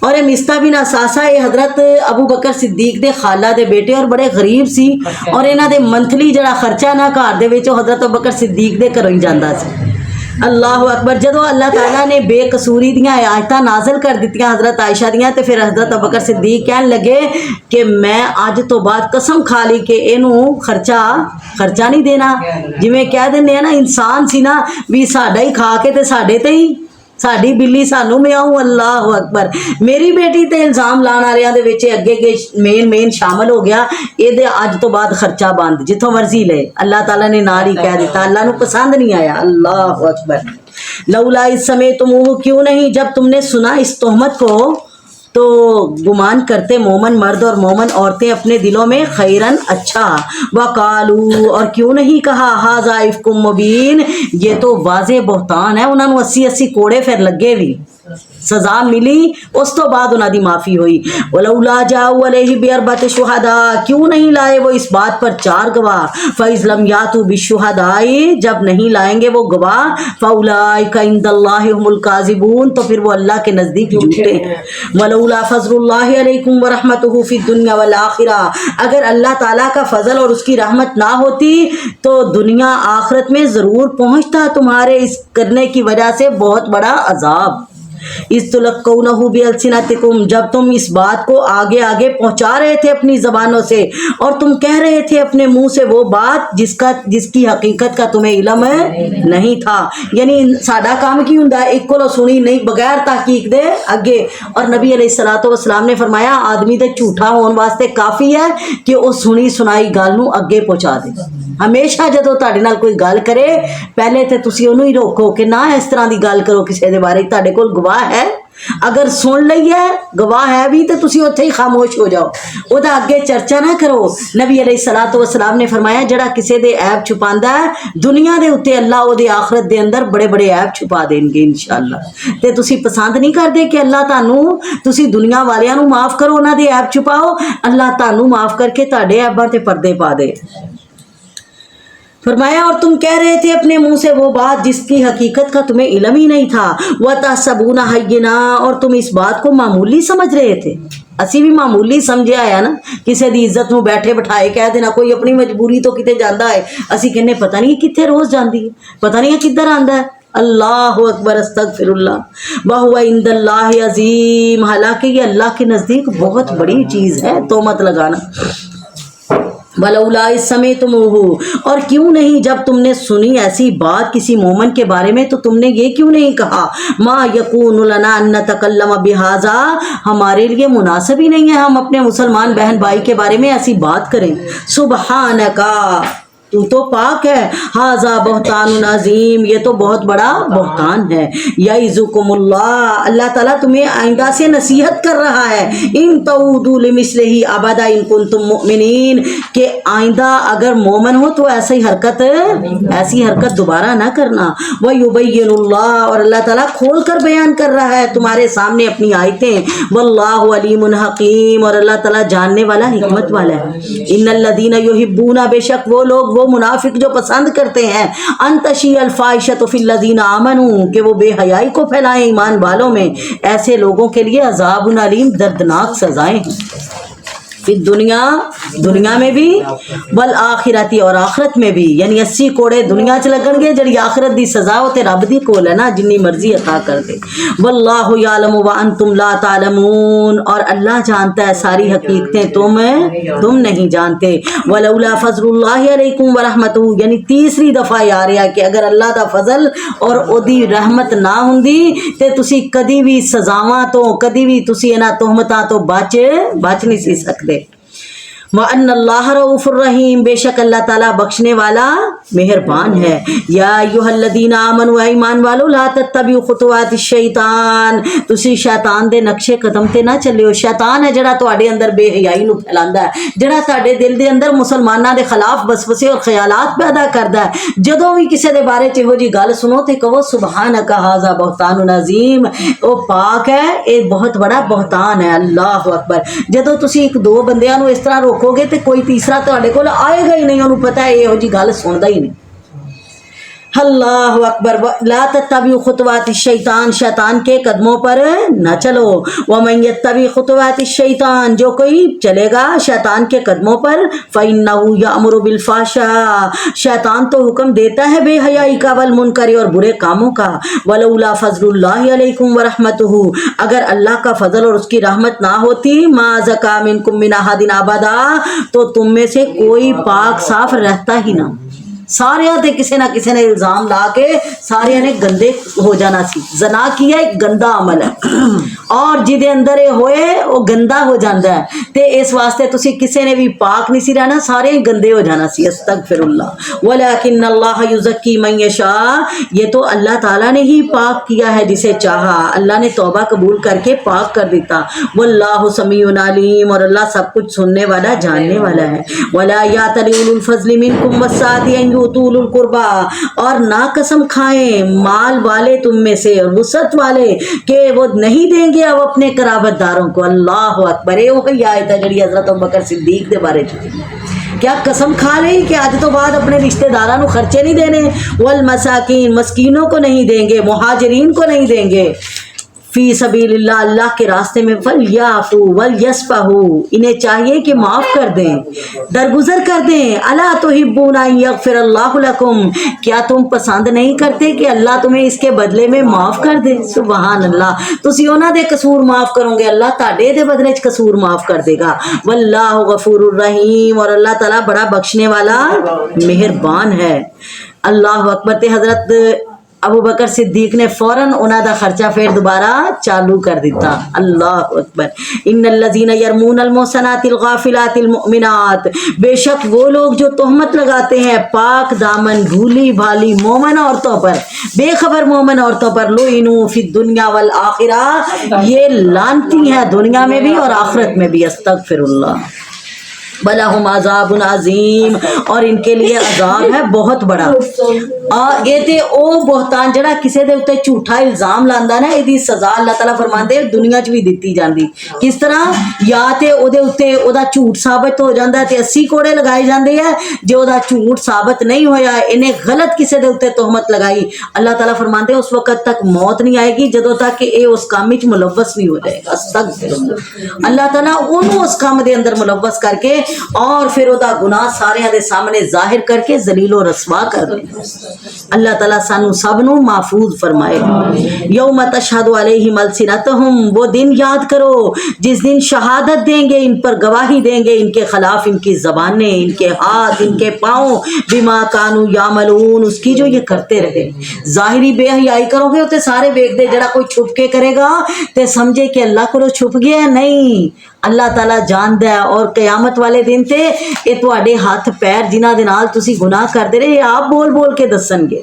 اور یہ مستہ بن اساسہ یہ حضرت ابو بکر صدیق دے خالہ دے بیٹے اور بڑے غریب سی اور انہاں دے منتھلی جڑا خرچہ نا گھر دے وچ حضرت ابو بکر صدیق دے گھروں ہی جاندا سی۔ اللہ اکبر۔ جدو اللہ تعالیٰ نے بے قصوری دیاں آیتاں نازل کر دیتیاں حضرت عائشہ دیاں تے پھر حضرت ابو بکر صدیق کہن لگے کہ میں اج تو بعد قسم کھا لی کہ اینوں خرچہ نہیں دینا، جویں کہہ دیندے ہیں نا انسان سی نا بھی ساڈا ہی کھا کے تے ساڈے تے ہی ساڈی بلی سانو میاؤں۔ اللہ اکبر۔ میری بیٹی تے الزام لان والیاں دے وچ اگے مین شامل ہو گیا، اے دے اج تو بعد خرچہ بند جتھوں مرضی لے۔ اللہ تعالیٰ نے نال ہی کہہ دیتا، اللہ نو پسند نہیں آیا۔ اللہ اکبر۔ لولا اذ سمعتموہ، کیوں نہیں جب تم نے سنا اس تہمت کو تو گمان کرتے مومن مرد اور مومن عورتیں اپنے دلوں میں خیرن اچھا، وقالو اور کیوں نہیں کہا ھذا افک مبین، یہ تو واضح بہتان ہے۔ انہوں نے 80 کوڑے پھر لگے بھی، سزا ملی، اس تو بعد انہوں دی معافی ہوئی۔ ولولا جاؤ علیہ باربعۃ شہداء، کیوں نہیں لائے وہ اس بات پر 4 گواہ، فاذ لم یاتوا بالشہداء، جب نہیں لائیں گے وہ گواہ، فاولئک عند اللہ هم الکاذبون، تو پھر وہ اللہ کے نزدیک جھوٹے ہیں۔ ولولا فضل اللہ علیکم ورحمتہ فی الدنیا والآخرہ، اگر اللہ تعالیٰ کا فضل اور اس کی رحمت نہ ہوتی تو دنیا آخرت میں ضرور پہنچتا تمہارے اس کرنے کی وجہ سے بہت بڑا عذاب۔ اذ تلقونہ بألسنتکم، جب تم اس بات کو آگے آگے پہنچا رہے تھے اپنی زبانوں سے اور تم کہہ رہے تھے اپنے منہ سے وہ بات جس کی حقیقت کا تمہیں علم نہیں تھا۔ یعنی ساڈا کام کی ہوندا ہے ایک کولو سنی نہیں بغیر تحقیق دے اگے، اور نبی علیہ الصلوۃ والسلام نے فرمایا آدمی تے جھوٹا ہون واسطے کافی ہے کہ وہ سنی سنائی گل نو اگے پہنچا دے۔ ہمیشہ جدو تہاڈے نال کوئی گل کرے پہلے تے تسی اونوں ہی روکو کہ نہ اس طرح دی گل کرو کسی دے بارے، تہاڈے کول گواہ ہے، اگر سن لئی ہے گواہ ہے بھی تو تسی اوتھے ہی خاموش ہو جاؤ، او دا اگے چرچا نہ کرو۔ نبی علیہ الصلوۃ والسلام نے فرمایا جڑا کسی دے عیب چھپاندا ہے دنیا دے اوتے اللہ او دے آخرت دے اندر بڑے بڑے عیب چھپا دین گے انشاءاللہ۔ تے تسی پسند نہیں کردے کہ اللہ تانوں تسی دنیا والیاں نوں معاف کرو، انہاں دے عیب چھپاؤ، اللہ تانوں معاف کر کے تہاڈے عیباں تے پردے پا دے۔ فرمایا اور تم کہہ رہے تھے اپنے منہ سے وہ بات جس کی حقیقت کا تمہیں علم ہی نہیں تھا، وَتَحْسَبُونَهُ هَيِّنًا، اور تم اس بات کو معمولی سمجھ رہے تھے۔ اسی بھی معمولی سمجھے آیا نا، کسی دی عزت نو بیٹھے بٹھائے کہہ دینا، کوئی اپنی مجبوری تو کتے جاندہ ہے، اسی کہنے پتہ نہیں کتے روز جاندی ہے، پتہ نہیں کدھر آندا ہے۔ اللہ اکبر، استغفر اللہ، وَهُوَ عِندَ اللَّهِ عظیم، حالانکہ یہ اللہ کے نزدیک بہت بڑی چیز ہے تہمت لگانا۔ وَلَوْلَا إِذْ سَمِعْتُمُوهُ، اور کیوں نہیں جب تم نے سنی ایسی بات کسی مومن کے بارے میں تو تم نے یہ کیوں نہیں کہا مَا يَكُونُ لَنَا أَن نَتَكَلَّمَ بِهَذَا، ہمارے لیے مناسب ہی نہیں ہے ہم اپنے مسلمان بہن بھائی کے بارے میں ایسی بات کریں۔ سبحانکا، تو تو پاک ہے، ھذا بہتان عظیم، یہ تو بہت بڑا بہتان ہے۔ یعظکم اللہ، اللہ تعالیٰ تمہیں آئندہ سے نصیحت کر رہا ہے، ان تعودوا لمثلہ ابدا ان کنتم مؤمنین، کہ آئندہ اگر مومن ہو تو ایسی حرکت دوبارہ نہ کرنا۔ ویبین اللہ، اور اللہ تعالیٰ کھول کر بیان کر رہا ہے تمہارے سامنے اپنی آیتیں۔ واللہ علیم حکیم، اور اللہ تعالیٰ جاننے والا حکمت والا ہے۔ ان الذین یحبون، بے شک وہ لوگ، وہ منافق جو پسند کرتے ہیں، ان تشیع الفاحشۃ فی الذین آمنوا، کہ وہ بے حیائی کو پھیلائیں ایمان والوں میں، ایسے لوگوں کے لیے عذاب علیم، دردناک سزائیں ہیں، فی دنیا میں بھی، والآخرتی، اور آخرت میں بھی۔ یعنی 80 کوڑے دنیا چ لگن گے، جڑی آخرت دی سزا ہو تے رب دی کول ہے نا، جنی مرضی عطا کر دے۔ واللہ یعلم وانتم لا تعلمون، اور اللہ جانتا ہے ساری حقیقتیں تم نہیں جانتے۔ ولولا فضل اللہ علیکم ورحمتہ، یعنی تیسری دفعہ یہ آ رہا کہ اگر اللہ دا فضل اور او دی رحمت نہ ہوندی تے تسی کدی بھی سزاواں تو، کدی بھی تسی انہاں تہمتاں تو بچ نہیں سی سکدے۔ وَأَنَّ اللَّهَ رَءُوفٌ رَحِيمٌ، بے شک اللہ تعالیٰ بخشنے والا مہربان ہے۔ یا ایھا الذین آمنوا، ایمان والو، لا تتبعوا خطوات الشیطان، تسی شیطان دے نقشے قدم تے نہ چلیو۔ شیطان ہے جڑا تواڈے اندر بے حیائی نو پھیلاندا ہے، جڑا تواڈے دل دے اندر مسلماناں دے خلاف وسوسے اور خیالات پیدا کردا ہے۔ جدوں بھی کسی دے بارے چ ہو جی گل سنو تے کہو سبحانک ھذا بہتان عظیم، او پاک ہے، اے بہت بڑا بہتان ہے۔ اللہ اکبر۔ جدوں تسی ایک دو بندیاں نو اس طرح روکو گے تے کوئی تیسرا تواڈے کول آئے گا ہی نہیں، انہوں پتہ ہے یہو جی گل سندا ہی نہیں۔ اللہ اکبر لا تتبعوا خطوات الشیطان شیطان کے قدموں پر نہ چلو ومن یتبع خطوات الشیطان جو کوئی چلے گا شیطان کے قدموں پر فإنہ یأمر بالفحشاء شیطان تو حکم دیتا ہے بے حیائی کا والمنکر اور برے کاموں کا ولولا فضل اللہ علیکم ورحمتہ اگر اللہ کا فضل اور اس کی رحمت نہ ہوتی ما زکا منکم من احد ابدا تو تم میں سے کوئی پاک صاف رہتا ہی نہ سارے تے کسی نہ کسی نے الزام لا کے سارے نے گندے ہو جانا سی زنا کیا ایک گندا عمل ہے اور جدے اندر ہوئے وہ گندا ہو جاندہ ہے تے اس واسطے تسی کسی نے بھی پاک نہیں سی رہنا سارے گندے ہو جانا سی استغفر اللہ ولیکن اللہ یزکی من یشاء یہ تو اللہ تعالیٰ نے ہی پاک کیا ہے جسے چاہا اللہ نے توبہ قبول کر کے پاک کر دیتا واللہ سمیع علیم اور اللہ سب کچھ سننے والا جاننے والا ہے ولا یاتل اولو الفضل منکم والسعۃ ان طول القربا اور نہ قسم کھائیں مال والے تم میں سے اور وسعت والے کہ وہ نہیں دیں گے اب اپنے قرابت داروں کو اللہ اکبر وہی آیت ہے جڑی حضرت ابوبکر صدیق دے بارے کیا قسم کھا رہی کہ آج تو بعد اپنے رشتہ داروں خرچے نہیں دینے والمساکین مسکینوں کو نہیں دیں گے مہاجرین کو نہیں دیں گے فی سبیل اللہ اللہ کے راستے میں ولیعفو ولیصفحوا انہیں چاہیے کہ معاف کر دیں درگزر کر دیں الا تحبون ان یغفر اللہ لکم کیا تم پسند نہیں کرتے کہ اللہ تمہیں اس کے بدلے میں معاف کر دے سبحان اللہ تسی انہاں دے قصور معاف کرو گے اللہ تہاڈے دے بدلے وچ قصور معاف کر دے گا واللہ غفور الرحیم اور اللہ تعالیٰ بڑا بخشنے والا مہربان ہے اللہ اکبر تے حضرت ابو بکر صدیق نے فوراً انہاں دا خرچہ پھر دوبارہ چالو کر دیتا اللہ اکبر ان الذین یرمون المحصنات الغافلات المؤمنات بے شک وہ لوگ جو تہمت لگاتے ہیں پاک دامن بھولی بھالی مومن عورتوں پر بے خبر مومن عورتوں پر لعنوا فی الدنیا والآخرہ یہ لعنتی ہیں دنیا میں بھی اور آخرت میں بھی استغفر اللہ بلہم عذاب عظیم اور ان کے لیے عذاب ہے بہت بڑا یہ تے او بہتان جڑا کسے دے اوتے جھوٹا الزام لاندا نا ایدی سزا اللہ تعالیٰ فرماندے دنیا چ بھی دتی جاندی کس طرح یا تے او دے اوتے او دا جھوٹ ثابت ہو جاندا تے 80 کوڑے لگائے جاندے ہیں جو او دا جھوٹ ثابت نہیں ہویا انہیں غلط کسے دے اوتے تہمت لگائی اللہ تعالیٰ فرماندے اس وقت تک موت نہیں آئے گی جدوں تک کہ اے اس کام وچ ملوث نہیں ہو جائے گا استغفر اللہ تعالیٰ اونوں اس کام دے اندر ملوث کر کے اور پھر او دا گناہ سارے دے سامنے ظاہر کر کے ذلیل و رسوا کر دے اللہ تعالیٰ سانو سب نو محفوظ فرمائے یوم تشہد علیہم السنتہم وہ دن یاد کرو جس دن شہادت دیں گے ان پر گواہی دیں گے ان کے خلاف ان کی زبانیں ان کے ہاتھ ان کے پاؤں بما کانوا یعملون اس کی جو یہ کرتے رہے ظاہری بے حیائی کرو گے تے سارے دیکھ دے جڑا کوئی چھپ کے کرے گا تے سمجھے کہ اللہ کو چھپ گیا نہیں اللہ تعالیٰ جاندہ ہے اور قیامت والے دن تے اے تواڈے ہاتھ پیر جنہاں دے نال تسی گناہ کردے رہے آپ بول بول کے دسن گے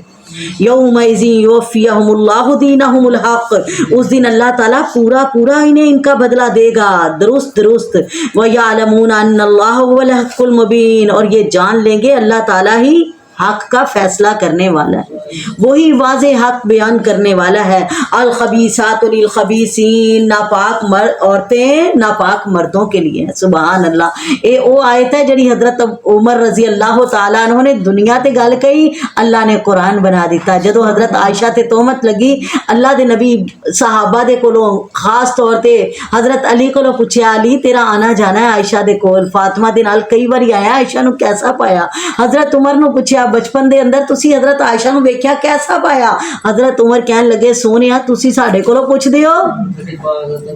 یومئذ یوفیہم اللہ دینہم الحق اس دن اللہ تعالیٰ پورا پورا انہیں ان کا بدلہ دے گا درست درست ویعلمون ان اللہ هو الحق المبین اور یہ جان لیں گے اللہ تعالیٰ ہی حق کا فیصلہ کرنے والا ہے وہی واضح حق بیان کرنے والا ہے الخبیثات للخبیثین ناپاک عورتیں ناپاک مردوں کے لیے سبحان اللہ اے او آیت ہے جڑی حضرت عمر رضی اللہ تعالیٰ عنہ نے دنیا تے گل کہی اللہ نے قرآن بنا دیتا جدو حضرت عائشہ تے تہمت لگی اللہ دے نبی صحابہ دے کولوں خاص طور تے حضرت علی کولوں پوچھیا علی تیرا آنا جانا ہے عائشہ دے کول فاطمہ دے نال کئی باری آیا عائشہ نو کیسا پایا حضرت عمر نو پوچھیا بچپن دے اندر تسی حضرت عائشہ نو ویکھیا کیسا پایا حضرت عمر کہن لگے سونیا تسی ساڈے کولوں پوچھ دیو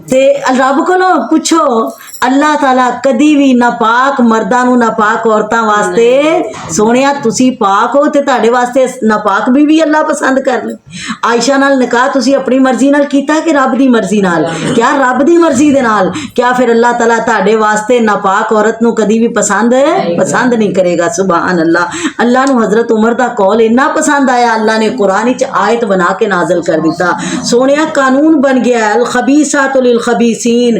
تے رب کولوں پوچھو اللہ تعالیٰ کدی بھی ناپاک مرداں نو ناپاک عورتاں واسطے سونیا تسی پاک ہو تے تہاڈے واسطے ناپاک بھی اللہ پسند کر لے عائشہ نال نکاح تسی اپنی مرضی نال کیتا کہ رب دی مرضی نال کیا رب دی مرضی دے نال کیا پھر اللہ تعالیٰ تہاڈے واسطے ناپاک عورت نو کدی بھی پسند نہیں کرے گا سبحان اللہ اللہ نو حضرت عمر دا قول اتنا پسند آیا اللہ نے قرآن وچ آیت بنا کے نازل کر دیتا سونیا قانون بن گیا الخبیثات للخبیثین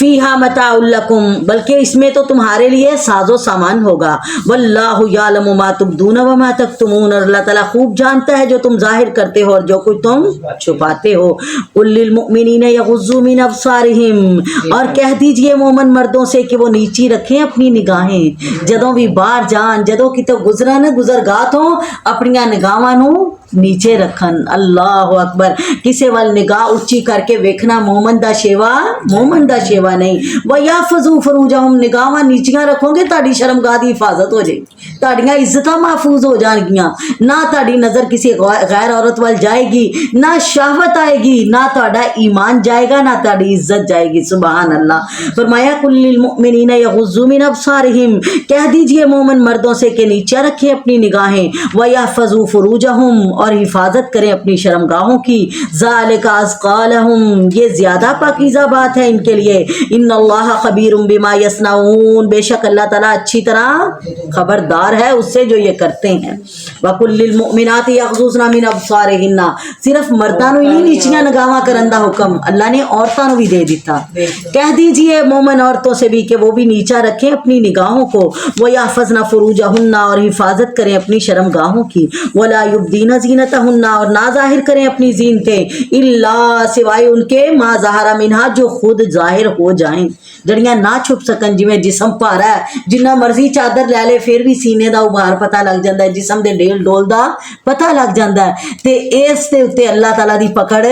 فیہا متاع لکم، بلکہ اس میں تو تمہارے لیے ساز و سامان ہوگا، واللہ یعلم ما تبدون وما تکتمون، اور اللہ تعالیٰ خوب جانتا ہے جو تم ظاہر کرتے ہو اور جو کچھ تم چھپاتے ہو۔ قل للمؤمنین یغضوا من ابصارہم، اور کہہ دیجئے مومن مردوں سے کہ وہ نیچی رکھیں اپنی نگاہیں، جدوں بھی باہر جان، جدوں کتے گزرن گزرگاہ تو اپنیاں نگاہاں نو نیچے رکھن۔ اللہ اکبر، کسے وال نگاہ اچھی کر کے ویکھنا مومن دا شیوا نہیں۔ وَيَحْفَظُوا فُرُوجَهُمْ، نگاہاں نیچیاں رکھو گے تاڑی شرمگاہ دی حفاظت ہو جائے گی، تاڑیاں عزتاں محفوظ ہو جان گیاں، نہ تاڑی نظر کسی غیر عورت وال جائے گی، نہ شہوت آئے گی، نہ تاڑا ایمان جائے گا، نہ تاڑی عزت جائے گی۔ سبحان اللہ۔ فرمایا قُل لِّلْمُؤْمِنِينَ يَغُضُّوا مِنْ أَبْصَارِهِمْ، کہہ دیجئے مومن مردوں سے کہ نیچے رکھیں اپنی نگاہیں، وَيَحْفَظُوا فُرُوجَهُمْ، اور حفاظت کریں اپنی شرمگاہوں کی، ذَلِكَ أَزْكَىٰ لَهُمْ، یہ زیادہ پاکیزہ بات ہے ان کے لیے، ان اللہ خبیر بما یصنعون، بے شک اللہ تعالیٰ اچھی طرح خبردار ہے اس سے جو یہ کرتے ہیں۔ وَقُل لِّلْمُؤْمِنَاتِ يَغْضُضْنَ مِنْ أَبْصَارِهِنَّ، صرف مرداں نو ہی نیچیاں نگاہاں کرن دا حکم اللہ نے عورتاں نو بھی دے دیتا۔ کہہ دیجئے مومن عورتوں سے بھی کہ وہ بھی نیچا رکھیں اپنی نگاہوں کو، وَيَحْفَظْنَ فُرُوجَهُنَّ، اور حفاظت کریں اپنی شرمگاہوں کی، وَلَا يُبْدِينَ زِينَتَهُنَّ، اور نہ ظاہر کریں اپنی زینتیں، الا سوائے ان کے ما ظہر منہا، جو خود ظاہر ہو جائیں، جڑیاں نہ چھپ سکن، جویں جسم پارا ہے جنہ مرضی چادر لے لے پھر بھی سینے دا ابھار پتہ لگ جاندا ہے، جسم دے ڈیل ڈول دا پتہ لگ جاندا ہے، تے اس دے اوتے اللہ تعالیٰ دی پکڑ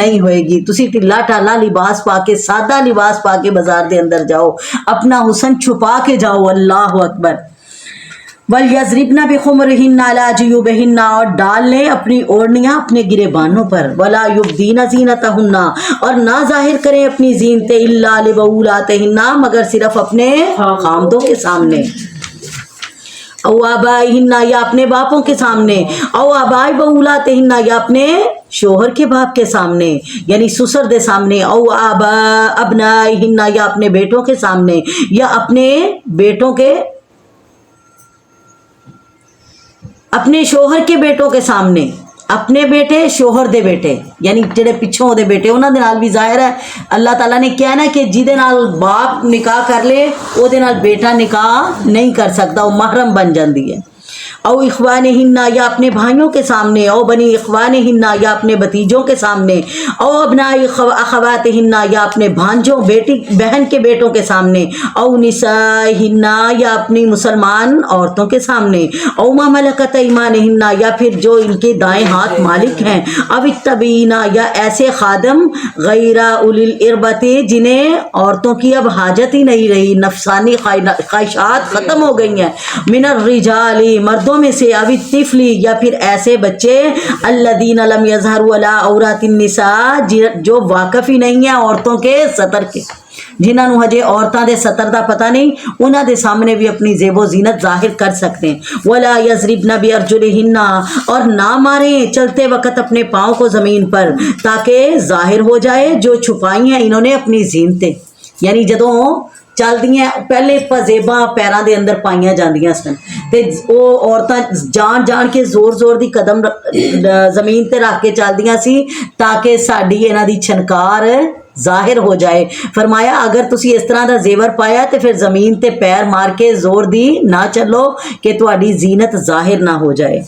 نہیں ہوئے گی۔ تسی ٹھلا ٹالا لباس پا کے، سادہ لباس پا کے بازار دے اندر جاؤ، اپنا حسن چھپا کے جاؤ، اللہ اکبر۔ وَلْيَضْرِبْنَ بِخُمُرِهِنَّ عَلَىٰ جُيُوبِهِنَّ، اور ڈال لیں اپنی اوڑھنیاں اپنے گریبانوں پر، وَلَا يُبْدِينَ زِينَتَهُنَّ، اور نہ ظاہر کریں اپنی زینتیں، إِلَّا لِبُعُولَاتِهِنَّ، مگر صرف اپنے خامدوں کے سامنے، او آبائہن، یا اپنے باپوں کے سامنے، او آبائی بعولاتہن، یا اپنے شوہر کے باپ کے سامنے یعنی سسر دے سامنے، او ابنائہن، یا اپنے بیٹوں کے سامنے، یا اپنے بیٹوں کے، اپنے شوہر کے بیٹوں کے سامنے، اپنے بیٹے شوہر دے بیٹے یعنی جڑے پچھوں دے بیٹے انہاں دے نال بھی ظاہر ہے اللہ تعالیٰ نے کہنا ہے کہ جہدے نال باپ نکاح کر لے او دے نال بیٹا نکاح نہیں کر سکتا، وہ محرم بن جاندی ہے۔ او اخوانہن، یا اپنے بھائیوں کے سامنے، او بنی اخوانہن، یا اپنے بتیجوں کے سامنے، او ابنائی اخواتہن، یا اپنے بھانجوں بیٹی بہن کے بیٹوں کے سامنے، او نسائہن، یا اپنی مسلمان عورتوں کے سامنے، او ما ملکت ایمانہن، یا پھر جو ان کے دائیں ہاتھ مالک ہیں، او التبیین، یا ایسے خادم غیر اولی الاربت جنہیں عورتوں کی اب حاجت ہی نہیں رہی، نفسانی خواہشات ختم ہو گئی ہیں، من الرجال، مردوں میں سے، اوی طفلی، یا پھر ایسے بچے، الذین لم یظہروا علی عورات النساء، جو واقف ہی نہیں ہیں عورتوں کے سطر کے، جنہاں نو ہجے عورتاں دے سطر دا پتہ نہیں، انہاں دے سامنے بھی اپنی زیب و زینت ظاہر کر سکتے ہیں۔ ولا یضربن بارجلہن، اور نہ ماریں چلتے وقت اپنے پاؤں کو زمین پر، تاکہ ظاہر ہو جائے جو چھپائی ہیں انہوں نے اپنی زینتیں، یعنی جدوں چل دیاں پہلے پزیباں پیراں دے اندر پائیاں جاندیاں سن تے او عورتاں جان جان کے زور زور دی قدم زمین تے رکھ کے چل دیاں سی تاکہ ساڈی انہاں دی چھنکار ظاہر ہو جائے۔ فرمایا اگر تسی اس طرح دا زیور پایا تے پھر زمین تے پیر مار کے زور دی نہ چلو کہ تہاڈی زینت ظاہر نہ ہو جائے۔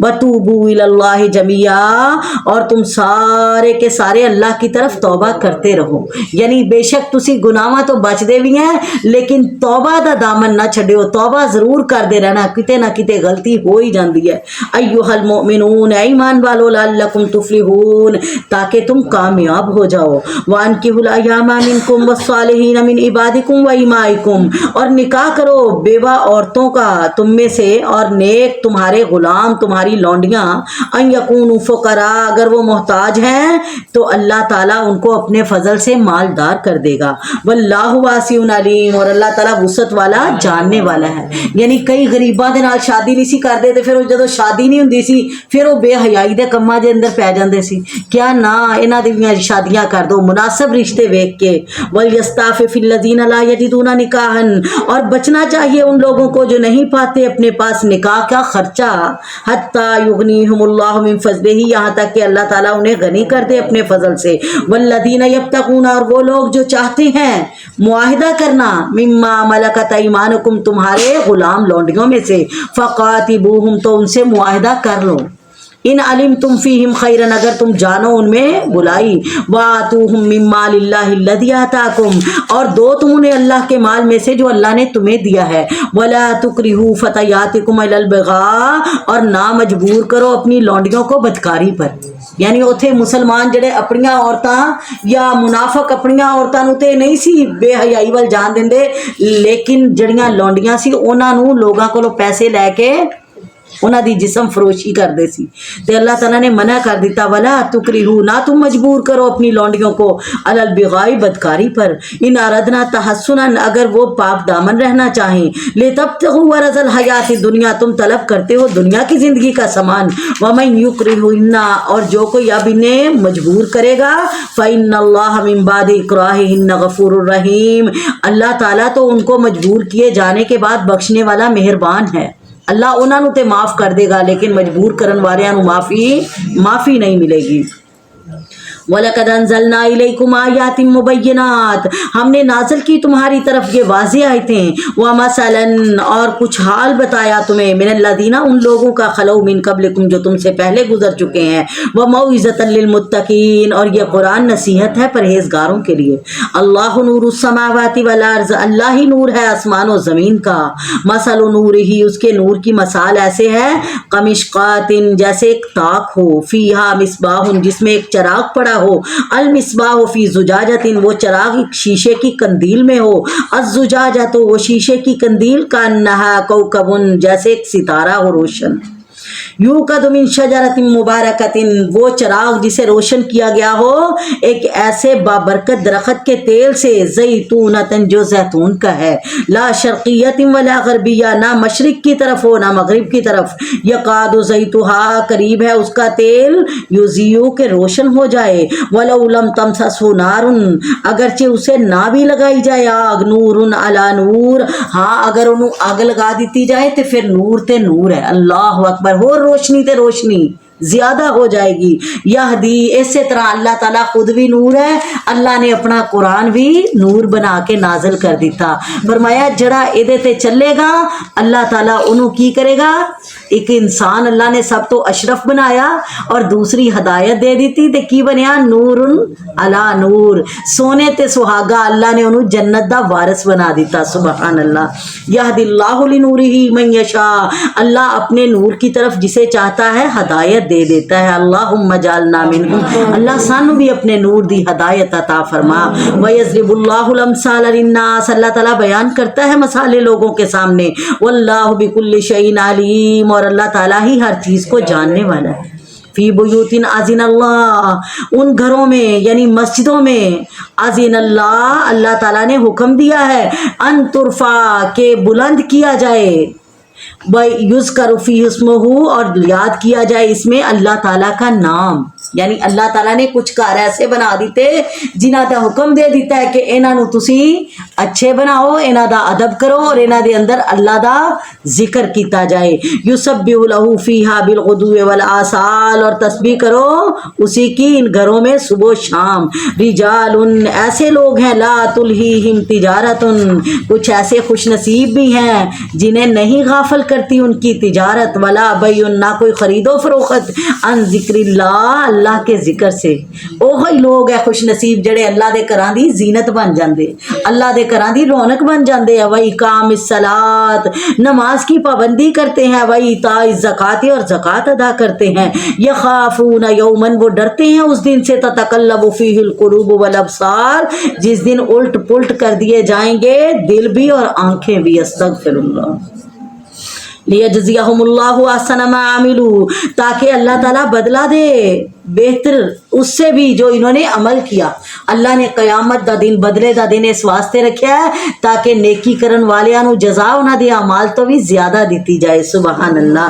وَتُوبُوا إِلَى اللَّهِ جَمِيعًا، اور تم سارے کے سارے اللہ کی طرف توبہ کرتے رہو، یعنی بے شک تسی گناہاں تو بچ دے بھی ہیں لیکن توبہ دا دامن نہ چھڈیو، توبہ ضرور کر دے رہنا، کتے نہ کتے غلطی ہو ہی جاندی ہے۔ ایھا المؤمنون، ایمان والو، لعلکم تفلحون، تاکہ تم کامیاب ہو جاؤ۔ وانکحوا الایام منکم والصالحین من عبادکم وامائکم، اور نکاح کرو بیوہ عورتوں کا تم میں سے اور نیک تمہارے غلام تمہاری لونڈیاں، ان یکونوا فقراء، اگر وہ محتاج ہیں تو اللہ تعالیٰ ان کو اپنے فضل سے مالدار کر دے گا۔ واللہ واسع علیم، اور اللہ تعالیٰ وسعت والا جاننے والا ہے۔ یعنی کئی غریباں دے نال شادی نہیں سی کردے تے پھر جدوں شادی نہیں ہوندی سی پھر وہ بے حیائی دے کماں دے اندر پی جاندے سی، کیا نہ انہاں دی شادیاں کر دو مناسب رشتے ویکھ کے۔ ولیستعفف الذین لا یجدون نکاحا، اور بچنا چاہیے ان لوگوں کو جو نہیں پاتے اپنے پاس نکاح کا خرچہ، حتی حتی یغنیہم اللہ من فضلہ، یہاں تک کہ اللہ تعالیٰ انہیں غنی کر دے اپنے فضل سے. والذین یبتغون، اور وہ لوگ جو چاہتے ہیں معاہدہ کرنا، مما ملکت ایمانکم، تمہارے غلام لونڈیوں میں سے، فقاتبوہم، تو ان سے معاہدہ کر لو. ان علمتم فیہم خیرا، اگر تم جانو ان میں بلائی. وآتوہم من مال اللہ الذی آتاکم، اور دو تم انہیں اللہ کے مال میں سے جو اللہ نے تمہیں دیا ہے. ولا تکرہوا فتیاتکم علی البغاء، اور نہ مجبور کرو اپنی لونڈیوں کو بدکاری پر. یعنی اتھے مسلمان جڑے اپنیاں عورتاں یا منافق اپنیاں عورتاں نو تے نہیں سی بے حیائی وال جان دیندے، لیکن جڑیاں لونڈیاں سی انہاں نو لوگاں کولوں پیسے لے کے انہاں دی جسم فروشی کردے سی. تے اللہ تعالیٰ نے منع کر دیتا، ولا تکرہو، نہ تم مجبور کرو اپنی لونڈیوں کو، علی البغاء، بدکاری پر. ان اردنا تحسنا، اگر وہ پاک دامن رہنا چاہیں. لتبتغوا عرض الحیات الدنیا، تم طلب کرتے ہو دنیا کی زندگی کا سامان. ومن یکرہہن، اور جو کوئی اب انہیں مجبور کرے گا، فإن اللہ من بعد اکراہہن غفور الرحیم، اللہ تعالیٰ تو ان کو مجبور کیے جانے کے بعد بخشنے والا مہربان ہے. اللہ انہاں نو تے معاف کر دے گا، لیکن مجبور کرن والیاں نو معافی نہیں ملے گی. وَلَقَدْ أَنزَلْنَا إِلَيْكُمْ آيَاتٍ مُبَيِّنَاتٍ، ہم نے نازل کی تمہاری طرف یہ واضح آیتیں. وَمَثَلًا، اور کچھ حال بتایا تمہیں، مِنَ الَّذِينَ، ان لوگوں کا، خَلَوْا مِن قَبْلِكُمْ، جو تم سے پہلے گزر چکے ہیں. وَمَوْعِظَةً لِّلْمُتَّقِينَ، اور یہ قرآن نصیحت ہے پرہیزگاروں کے لیے. اللہ نور السماوات والارض، اللہ ہی نور ہے آسمان و زمین کا. مثل نورہ، اس کے نور کی مثال ایسے ہے، کمشقات، جیسے ایک تاک ہو، فیہا مصباح، جس میں ایک چراغ پڑا ہو. المصباح فی زجاجۃ، وہ چراغ ایک شیشے کی قندیل میں ہو. الزجاجۃ، وہ شیشے کی قندیل، کانہا کوکب، جیسے ایک ستارہ ہو روشن. یوقد من شجرۃ مبارکۃ، وہ چراغ جسے روشن کیا گیا ہو ایک ایسے بابرکت درخت کے تیل سے، زیتونۃ، جو زیتون کا ہے. لا شرقیۃ ولا غربیہ، نہ مشرق کی طرف ہو نہ مغرب کی طرف. یکاد زیتھہا، قریب ہے اس کا تیل، یضیء، کہ روشن ہو جائے. ولو لم تمسسہ نار، اگرچہ اسے نہ بھی لگائی جائے آگ. نور علی نور، ہاں اگر انہوں آگ لگا دیتی جائے تو پھر نور تے نور ہے. اللہ اکبر، اور روشنی تے روشنی زیادہ ہو جائے گی. یہدی، اسی طرح اللہ تعالیٰ خود بھی نور ہے، اللہ نے اپنا قرآن بھی نور بنا کے نازل کر دیتا. فرمایا جڑا ایدے تے چلے گا اللہ تعالیٰ انہوں کی کرے گا. ایک انسان اللہ نے سب تو اشرف بنایا اور دوسری ہدایت دے دیتی تے کی بنیا، نور علی نور، سونے تے سہاگا، اللہ نے انہوں جنت دا وارث بنا دیتا. سبحان اللہ. یہدی اللہ لنورہ من یشاء، اللہ اپنے نور کی طرف جسے چاہتا ہے ہدایت دے دیتا ہے. اللہم اجعلنا منہم، اللہ سانو بھی اپنے نور دی ہدایت عطا فرما. وَيَضْرِبُ اللَّهُ الْأَمْثَالَ لِلنَّاسِ، اللہ تعالیٰ بیان کرتا ہے مثالیں لوگوں کے سامنے. وَاللَّهُ بِكُلِّ شَيْءٍ عَلِيمٌ، اور اللہ تعالیٰ ہی ہر چیز کو جاننے والا ہے. فی بیوت اذن اللہ، ان گھروں میں یعنی مسجدوں میں، اذن اللہ، اللہ تعالیٰ نے حکم دیا ہے، ان ترفع، کہ بلند کیا جائے، یذکر فیہ اسمہ، اور یاد کیا جائے اس میں اللہ تعالیٰ کا نام. یعنی اللہ تعالیٰ نے کچھ کار ایسے بنا دیتے جنہاں دا حکم دے دیتا ہے کہ انہاں نو تسی اچھے بناؤ، انہاں دا ادب کرو اور انہاں دے اندر اللہ دا ذکر کیتا جائے. یسبح لہ فیہا بالغدو والآصال، اور تسبیح کرو اسی کی ان گھروں میں صبح و شام. رجال، ایسے لوگ ہیں، لا تلہیہم تجارت، کچھ ایسے خوش نصیب بھی ہیں جنہیں نہیں غافل کرتی ان کی تجارت. ولا بیع، نہ کوئی خرید و فروخت، ان ذکر اللہ، اللہ کے ذکر سے. اوہی لوگ ہے خوش نصیب جڑے اللہ دے گھراں دی زینت بن جاندے، اللہ دے گھراں دی رونق بن جاندے ہیں. وَإِقَامِ الصَّلَاةِ، نماز کی پابندی کرتے ہیں. وَإِيتَاءِ الزَّكَاةِ، اور زکوٰۃ ادا کرتے ہیں. يَخَافُونَ يَوْمًا، وہ ڈرتے ہیں اس دن سے، تَتَقَلَّبُ فِيهِ الْقُلُوبُ وَالْأَبْصَارُ، جس دن الٹ پلٹ کر دیے جائیں گے دل بھی اور آنکھیں بھی. استغفر اللہ. لیجزیہم اللہ احسن ما عملوا، تاکہ اللہ تعالیٰ بدلہ دے بہتر اس سے بھی جو انہوں نے عمل کیا. اللہ نے قیامت دا دن، بدلے دا دن اس واسطے رکھا ہے تاکہ نیکی کرن والیاں نو جزا انہاں دے اعمال تو بھی زیادہ دیتی جائے. سبحان اللہ.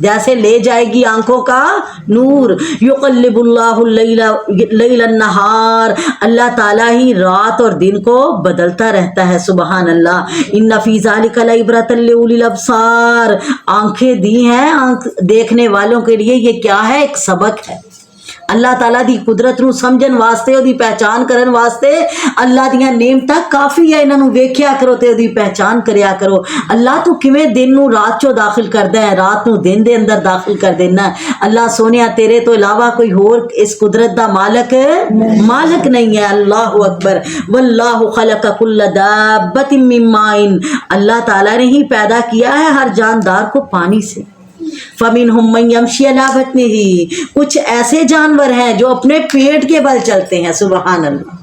جیسے لے جائے گی آنکھوں کا نور. یقلبُ اللیل النہار، اللہ تعالیٰ ہی رات اور دن کو بدلتا رہتا ہے. سبحان اللہ. ان فی ذلک لعبرۃ لأولی الابصار، آنکھیں دی ہیں آنکھ دیکھنے والوں کے لیے، یہ کیا ہے؟ ایک سبق ہے. اللہ تعالیٰ دی قدرت نو سمجھن واسطے، دی پہچان کرن واسطے اللہ دیاں نعمتاں کافی ہے. انہاں نو ویکھیا کرو تے دی پہچان کریا کرو. اللہ تو کیویں دن نو رات چو داخل کردا ہے، رات نو دن دے اندر داخل کر دینا ہے. اللہ سونیا تیرے تو علاوہ کوئی اور اس قدرت دا مالک نہیں ہے. اللہ اکبر. واللہ خلق کل دابۃ من ماء، اللہ تعالیٰ نے ہی پیدا کیا ہے ہر جاندار کو پانی سے. فَمِنْهُمْ مَنْ يَمْشِي عَلَى بَطْنِهِ، کچھ ایسے جانور ہیں جو اپنے پیٹ کے بل چلتے ہیں. سبحان اللہ.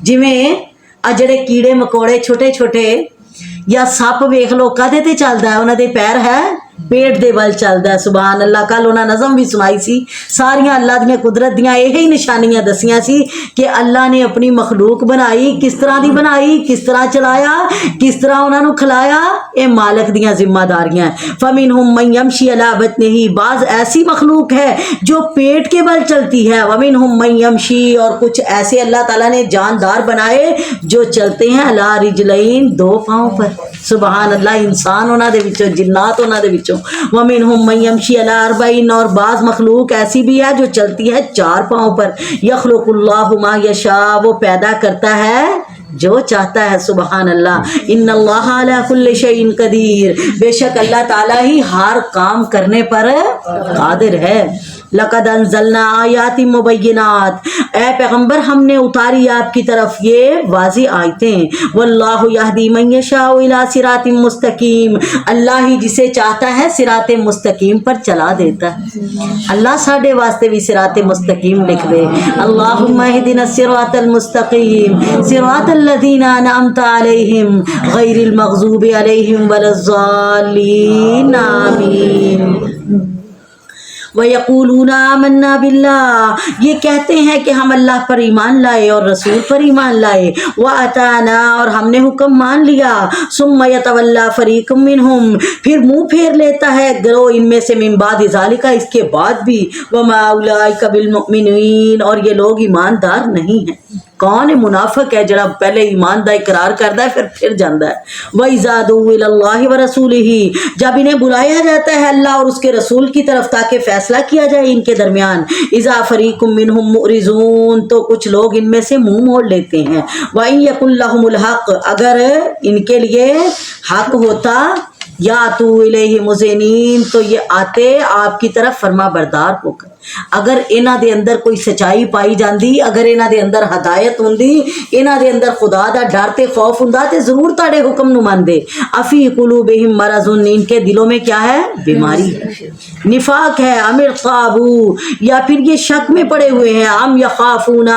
جویں جڑے کیڑے مکوڑے چھوٹے چھوٹے یا سپ ویکھ لو کدے تے چلدا ہے، انہاں دے پیر ہے پیٹ دے ول چلدا ہے. سبحان اللہ. کل انہاں نظم بھی سنائی سی. ساریاں اللہ دیاں قدرت دیاں یہی نشانیاں دسیاں سی کہ اللہ نے اپنی مخلوق بنائی، کس طرح دی بنائی، کس طرح چلایا، کس طرح انہاں نو کھلایا، اے مالک دیاں ذمہ داریاں ہیں. فَمِنْهُمْ مَنْ يَمْشِي عَلَى بَطْنِهِ، بعض ایسی مخلوق ہے جو پیٹ کے بل چلتی ہے. وَمِنْهُمْ مَنْ يَمْشِي، اور کچھ ایسے اللہ تعالیٰ نے جاندار بنائے جو چلتے ہیں عَلَى رِجْلَيْن، دو پاؤں پر. سبحان اللہ. انسان انہاں دے وچوں، جنات انہاں دے وچوں. وَمِنْهُمْ مَنْ يَمْشِي عَلَى أَرْبَعٍ، اور بعض مخلوق ایسی بھی ہے جو چلتی ہے چار پاؤں پر. يَخْلُقُ اللَّهُ مَا يَشَاءُ، وہ پیدا کرتا ہے جو چاہتا ہے. سبحان اللہ. ان اللہ علی کل شیء قدیر، بے شک اللہ تعالیٰ ہی ہر کام کرنے پر قادر ہے. لقد انزلنا آیات مبینات، اے پیغمبر ہم نے اتاری آپ کی طرف یہ واضح آیتیں. واللہ یہدی من یشاء الی صراط مستقیم، اللہ ہی جسے چاہتا ہے صراط مستقیم پر چلا دیتا ہے. اللہ ساڈے واسطے بھی صراط مستقیم لکھ دے. اللہم اہدنا الصراط المستقیم صراط الذین انعمت علیہم غیر المغضوب علیہم ولا الضالین. آمین. وَيَقُولُونَ آمَنَّا بِاللَّهِ، یہ کہتے ہیں کہ ہم اللہ پر ایمان لائے اور رسول پر ایمان لائے. وَأَطَعْنَا، اور ہم نے حکم مان لیا. ثُمَّ يَتَوَلَّىٰ فَرِيقٌ مِّنْهُمْ، پھر منہ پھیر لیتا ہے گروہ ان میں سے، من بعد ذَلِكَ، اس کے بعد بھی. وَمَا أُولَٰئِكَ بِالْمُؤْمِنِينَ، اور یہ لوگ ایماندار نہیں ہیں. کون منافق ہے جڑا پہلے ایمان دا اقرار کرتا ہے پھر جاندا ہے. وَإِذَا دُعُوا إِلَى اللَّهِ وَرَسُولِهِ، جب انہیں بلایا جاتا ہے اللہ اور اس کے رسول کی طرف تاکہ فیصلہ کیا جائے ان کے درمیان. اذا فریق منہم معرضون، تو کچھ لوگ ان میں سے منہ موڑ لیتے ہیں. وَإِن يَكُن لَّهُمُ الْحَقُّ، اگر ان کے لیے حق ہوتا، یاتوا الیہ مذعنین، تو یہ آتے آپ کی طرف فرما بردار ہو کر. اگر انہاں دے اندر کوئی سچائی پائی جاندی، اگر انہاں دے اندر ہدایت ہوندی، انہاں دے اندر خدا دا ڈر تے خوف ہوندا تے ضرور تاڑے حکم نو ماندے. افی قلوبہم مرض، ان کے دلوں میں کیا ہے؟ بیماری ہے، نفاق ہے. ام ارتابوا، یا پھر یہ شک میں پڑے ہوئے ہیں. ام یخافون،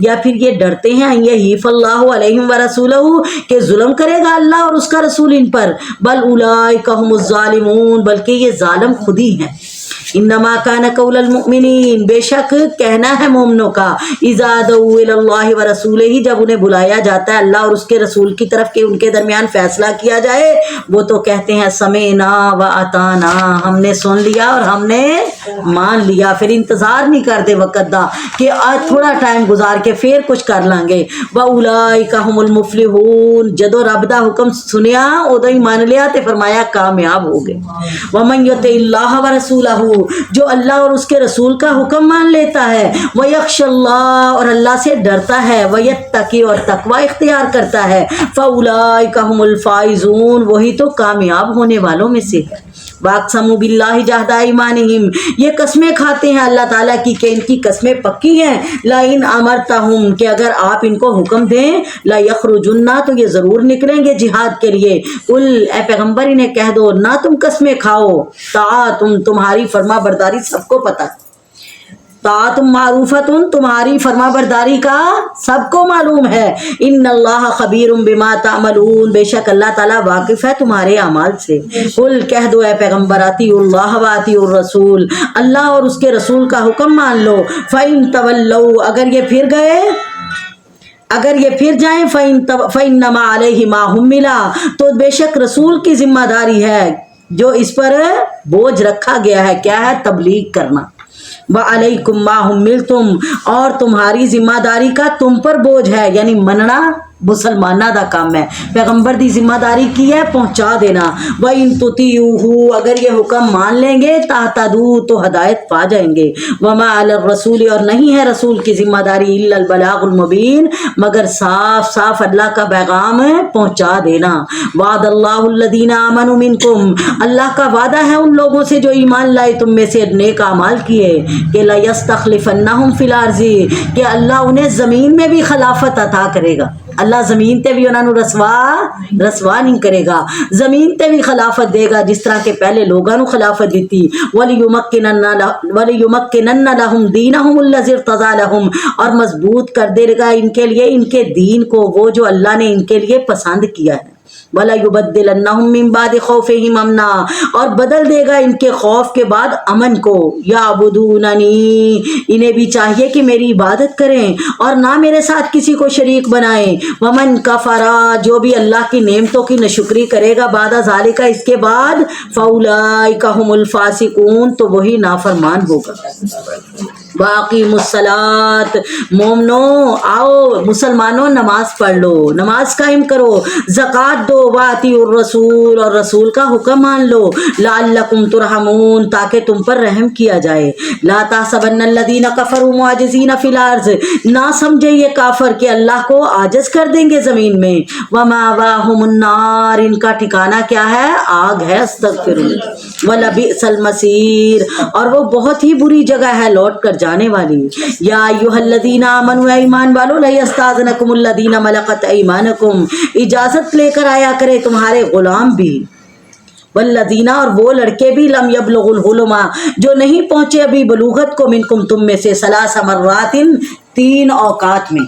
یا پھر یہ ڈرتے ہیں. یحیف اللہ علیہم ورسولہ، کہ ظلم کرے گا اللہ اور اس کا رسول ان پر. بل اولئک هم الظالمون، بلکہ یہ ظالم خود ہی ہیں. انما کان قول المؤمنین، بے شک کہنا ہے مومنوں کا. اذا دعوا الی اللہ ورسولہ، جب انہیں بلایا جاتا ہے اللہ اور اس کے رسول کی طرف کہ ان کے درمیان فیصلہ کیا جائے، وہ تو کہتے ہیں سمعنا و اطعنا، ہم نے سن لیا اور ہم نے مان لیا. پھر انتظار نہیں کرتے وقت دا کہ آج تھوڑا ٹائم گزار کے پھر کچھ کر لیں گے. واولئک هم المفلحون، جدو رب دا حکم سنیا ادو ہی مان لیا تے فرمایا کامیاب ہو گئے. ومن یطع اللہ ورسولہ، جو اللہ اور اس کے رسول کا حکم مان لیتا ہے. وَيَخْشَ اللَّهَ، اور اللہ سے ڈرتا ہے. وَيَتَّقِي، اور تقوی اختیار کرتا ہے. فَأُولَئِكَ هُمُ الْفَائِزُونَ، وہی تو کامیاب ہونے والوں میں سے ہے. وَأَقْسَمُوا بِاللَّهِ جَهْدَ أَيْمَانِهِمْ، یہ قسمیں کھاتے ہیں اللہ تعالیٰ کی کہ ان کی قسمیں پکی ہیں. لَئِنْ أَمَرْتَهُمْ، کہ اگر آپ ان کو حکم دیں، لَيَخْرُجُنَّ، تو یہ ضرور نکلیں گے جہاد کے لیے. قُلْ، اے پیغمبر انہیں کہہ دو نہ تم قسمیں کھاؤ. تمہاری فرما برداری سب کو پتہ ہے. طاعتم معروفتن، تمہاری فرما برداری کا سب کو معلوم ہے. ان اللہ خبیر بما تعملون، بے شک اللہ تعالیٰ واقف ہے تمہارے اعمال سے. قل، کہہ دو اے پیغمبر، اطیعوا اللہ و اطیعوا الرسول، اللہ اور اس کے رسول کا حکم مان لو. فإن تولوا، اگر یہ پھر جائیں، فإنما علیہ ما حمل، تو بے شک رسول کی ذمہ داری ہے جو اس پر بوجھ رکھا گیا ہے کیا ہے؟ تبلیغ کرنا. وَعَلَيْكُمْ مَا حُمِّلْتُمْ اور تمہاری ذمہ داری کا تم پر بوجھ ہے، یعنی مننا مسلمانہ دا کام ہے. پیغمبر دی ذمہ داری کی ہے پہنچا دینا. وَإِن تُطِيعُوهُ اگر یہ حکم مان لیں گے تَهْتَدُوا تو ہدایت پا جائیں گے. وَمَا عَلَى الرَّسُولِ اور نہیں ہے رسول کی ذمہ داری إِلَّا الْبَلَاغُ الْمُبِينُ مگر صاف صاف اللہ کا پیغام پہنچا دینا. وَعَدَ اللَّهُ الَّذِينَ آمَنُوا مِنكُمْ اللہ کا وعدہ ہے ان لوگوں سے جو ایمان لائے تم میں سے نیک اعمال کیے کہ لَيَسْتَخْلِفَنَّهُمْ فِي الْأَرْضِ کہ اللہ انہیں زمین میں بھی خلافت عطا کرے گا. اللہ زمین تے بھی انہوں نے رسوا نہیں کرے گا، زمین تے بھی خلافت دے گا جس طرح کے پہلے لوگوں نے خلافت دیتی. وَلِيُمَكِّنَنَّ لَهُمْ دِينَهُمُ الَّذِي ارْتَضَىٰ لَهُمْ اور مضبوط کر دے گا ان کے لیے ان کے دین کو وہ جو اللہ نے ان کے لیے پسند کیا ہے. وَلَا يُبَدِّلَنَّهُم مِّن بَعْدِ خَوْفِهِمْ أَمْنًا اور بدل دے گا ان کے خوف کے بعد امن کو. يَعْبُدُونَنِي انہیں بھی چاہیے کہ میری عبادت کریں اور نہ میرے ساتھ کسی کو شریک بنائیں. وَمَن كَفَرَ جو بھی اللہ کی نعمتوں کی ناشکری کرے گا بعد ذالک اس کے بعد فَأُولَٰئِكَ هُمُ الْفَاسِقُونَ تو وہی نافرمان ہوگا. وَأَقِیمُوا الصَّلَاةَ مومنو آؤ مسلمانوں نماز پڑھ لو، نماز قائم کرو، زکوٰۃ دو. وَأَطِیعُوا الرَّسُولَ اور رسول کا حکم مان لو. لَعَلَّکُمْ تُرْحَمُونَ تاکہ تم پر رحم کیا جائے. لَا تَحْسَبَنَّ الَّذِينَ كَفَرُوا مُعْجِزِينَ فِي الْأَرْضِ نہ سمجھے یہ کافر کہ اللہ کو عاجز کر دیں گے زمین میں. وَمَأْوَاهُمُ النَّارُ ان کا ٹھکانہ کیا ہے؟ آگ ہے. استغفروا. وَلَبِئْسَ الْمَصِيرُ اور وہ بہت ہی بری جگہ ہے لوٹ کر جانے والی. یا ایھا الذین آمنوا ایمان والو لیستاذنکم الذین ملکت ایمانکم اجازت لے کر آیا کرے تمہارے غلام بھی. والذین اور وہ لڑکے بھی لم یبلغوا الحلم جو نہیں پہنچے ابھی بلوغت کو منکم تم میں سے ثلاث مرات 3 اوقات میں.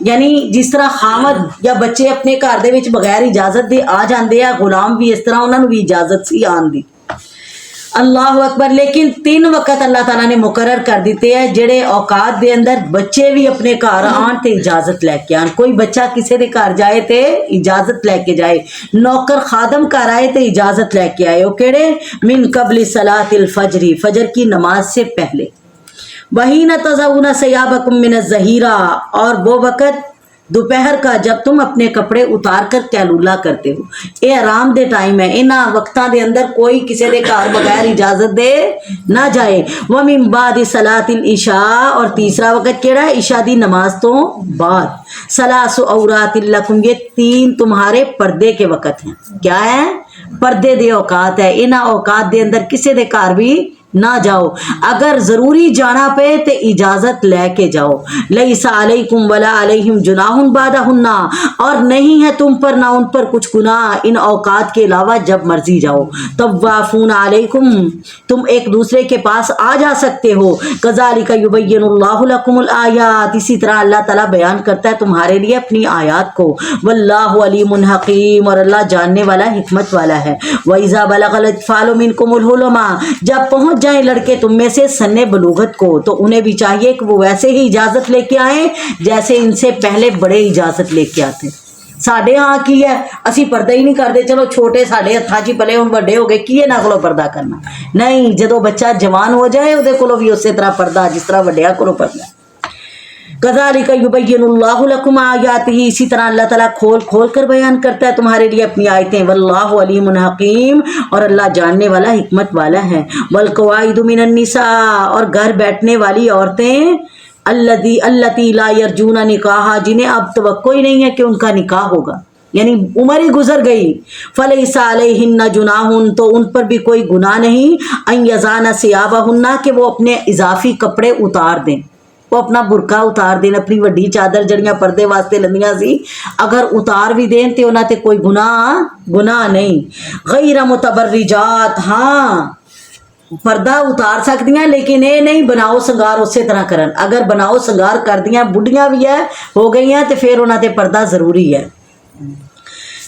یعنی جس طرح خامد یا بچے اپنے گھر دے وچ بغیر اجازت دے آ جاندے ہیں غلام بھی اس طرح انہوں نے بھی اجازت سی آن دی. اللہ اکبر. لیکن 3 وقت اللہ تعالیٰ نے مقرر کر دیتے ہیں جڑے اوقات دے اندر بچے بھی اپنے گھر آن تے اجازت لے کے آن. کوئی بچہ کسی دے گھر جائے تے اجازت لے کے جائے، نوکر خادم گھر آئے تے اجازت لے کے آئے. وہ کیڑے؟ من قبل صلاۃ الفجر فجر کی نماز سے پہلے. وحین تضعون ثیابکم من الظہیرہ اور وہ وقت دوپہر کا جب تم اپنے کپڑے اتار کر قیلولہ کرتے ہو. یہ آرام دے ٹائم ہے، انہاں وقتاں دے اندر کوئی کسی دے گھر بغیر اجازت دے نہ جائے. وَمِن بَعْدِ صَلَاةِ الْعِشَاء اور تیسرا وقت کیڑا ہے؟ عشاء دی نماز تو بعد. ثَلَاثُ عَوْرَاتٍ لَكُمْ یہ 3 تمہارے پردے کے وقت ہیں. کیا ہے؟ پردے دے اوقات ہے. انہاں اوقات دے اندر کسی دے گھر بھی نہ جاؤ، اگر ضروری جانا پے تے اجازت لے کے جاؤ. لیس علیکم ولا علیہم جناح بعدہن اور نہیں ہے تم پر نہ ان پر کچھ گناہ ان اوقات کے علاوہ جب مرضی جاؤ. طوافون علیکم تم ایک دوسرے کے پاس آ جا سکتے ہو. کذالک یبین اللہ لکم الآیات اسی طرح اللہ تعالیٰ بیان کرتا ہے تمہارے لیے اپنی آیات کو. واللہ علیم حکیم اور اللہ جاننے والا حکمت والا ہے. وَإِذَا بَلَغَ الْأَطْفَالُ مِنْكُمُ الْحُلُمَ جب پہنچ جائیں لڑکے تم میں سے سن بلوغت کو تو انہیں بھی چاہیے کہ وہ ویسے ہی اجازت لے کے آئیں جیسے ان سے پہلے بڑے اجازت لے کے آتے. ساڈے ہاں کی ہے اسی پردہ ہی نہیں کرتے، چلو چھوٹے ساڈے ہاتھاں چ پلے ہن بڑے ہو گئے کیے نہ کولو پردہ کرنا. نہیں، جدو بچہ جوان ہو جائے وہ کولو بھی اسی طرح پردہ جس طرح وڈیا کولو پردہ. کذالک یبین اللہ لکم آیاتہ اسی طرح اللہ تعالیٰ کھول کھول کر بیان کرتا ہے تمہارے لیے اپنی آیتیں. واللہ علیم حکیم اور اللہ جاننے والا حکمت والا ہے. والقواعد من النساء اور گھر بیٹھنے والی عورتیں اللاتی لا یرجون نکاح جنہیں اب توقع ہی نہیں ہے کہ ان کا نکاح ہوگا، یعنی عمر ہی گزر گئی. فلیس علیہن جناح تو ان پر بھی کوئی گناہ نہیں. ان یضعن ثیابہن کہ وہ اپنے اضافی کپڑے اتار دیں، وہ اپنا برقع اتار دیں، اپنی وڈی چادر جڑیاں پردے واسطے لندیاں سی اگر اتار بھی دیں تے انہاں تے کوئی گناہ نہیں. غیر متبرجات ہاں پردہ اتار سکدیاں لیکن اے نہیں بناؤ سنگار اسی طرح کرن. اگر بناؤ سنگار کر دیاں بڈھیاں بھی ہے ہو گئی ہیں تے پھر انہاں تے پردہ ضروری ہے.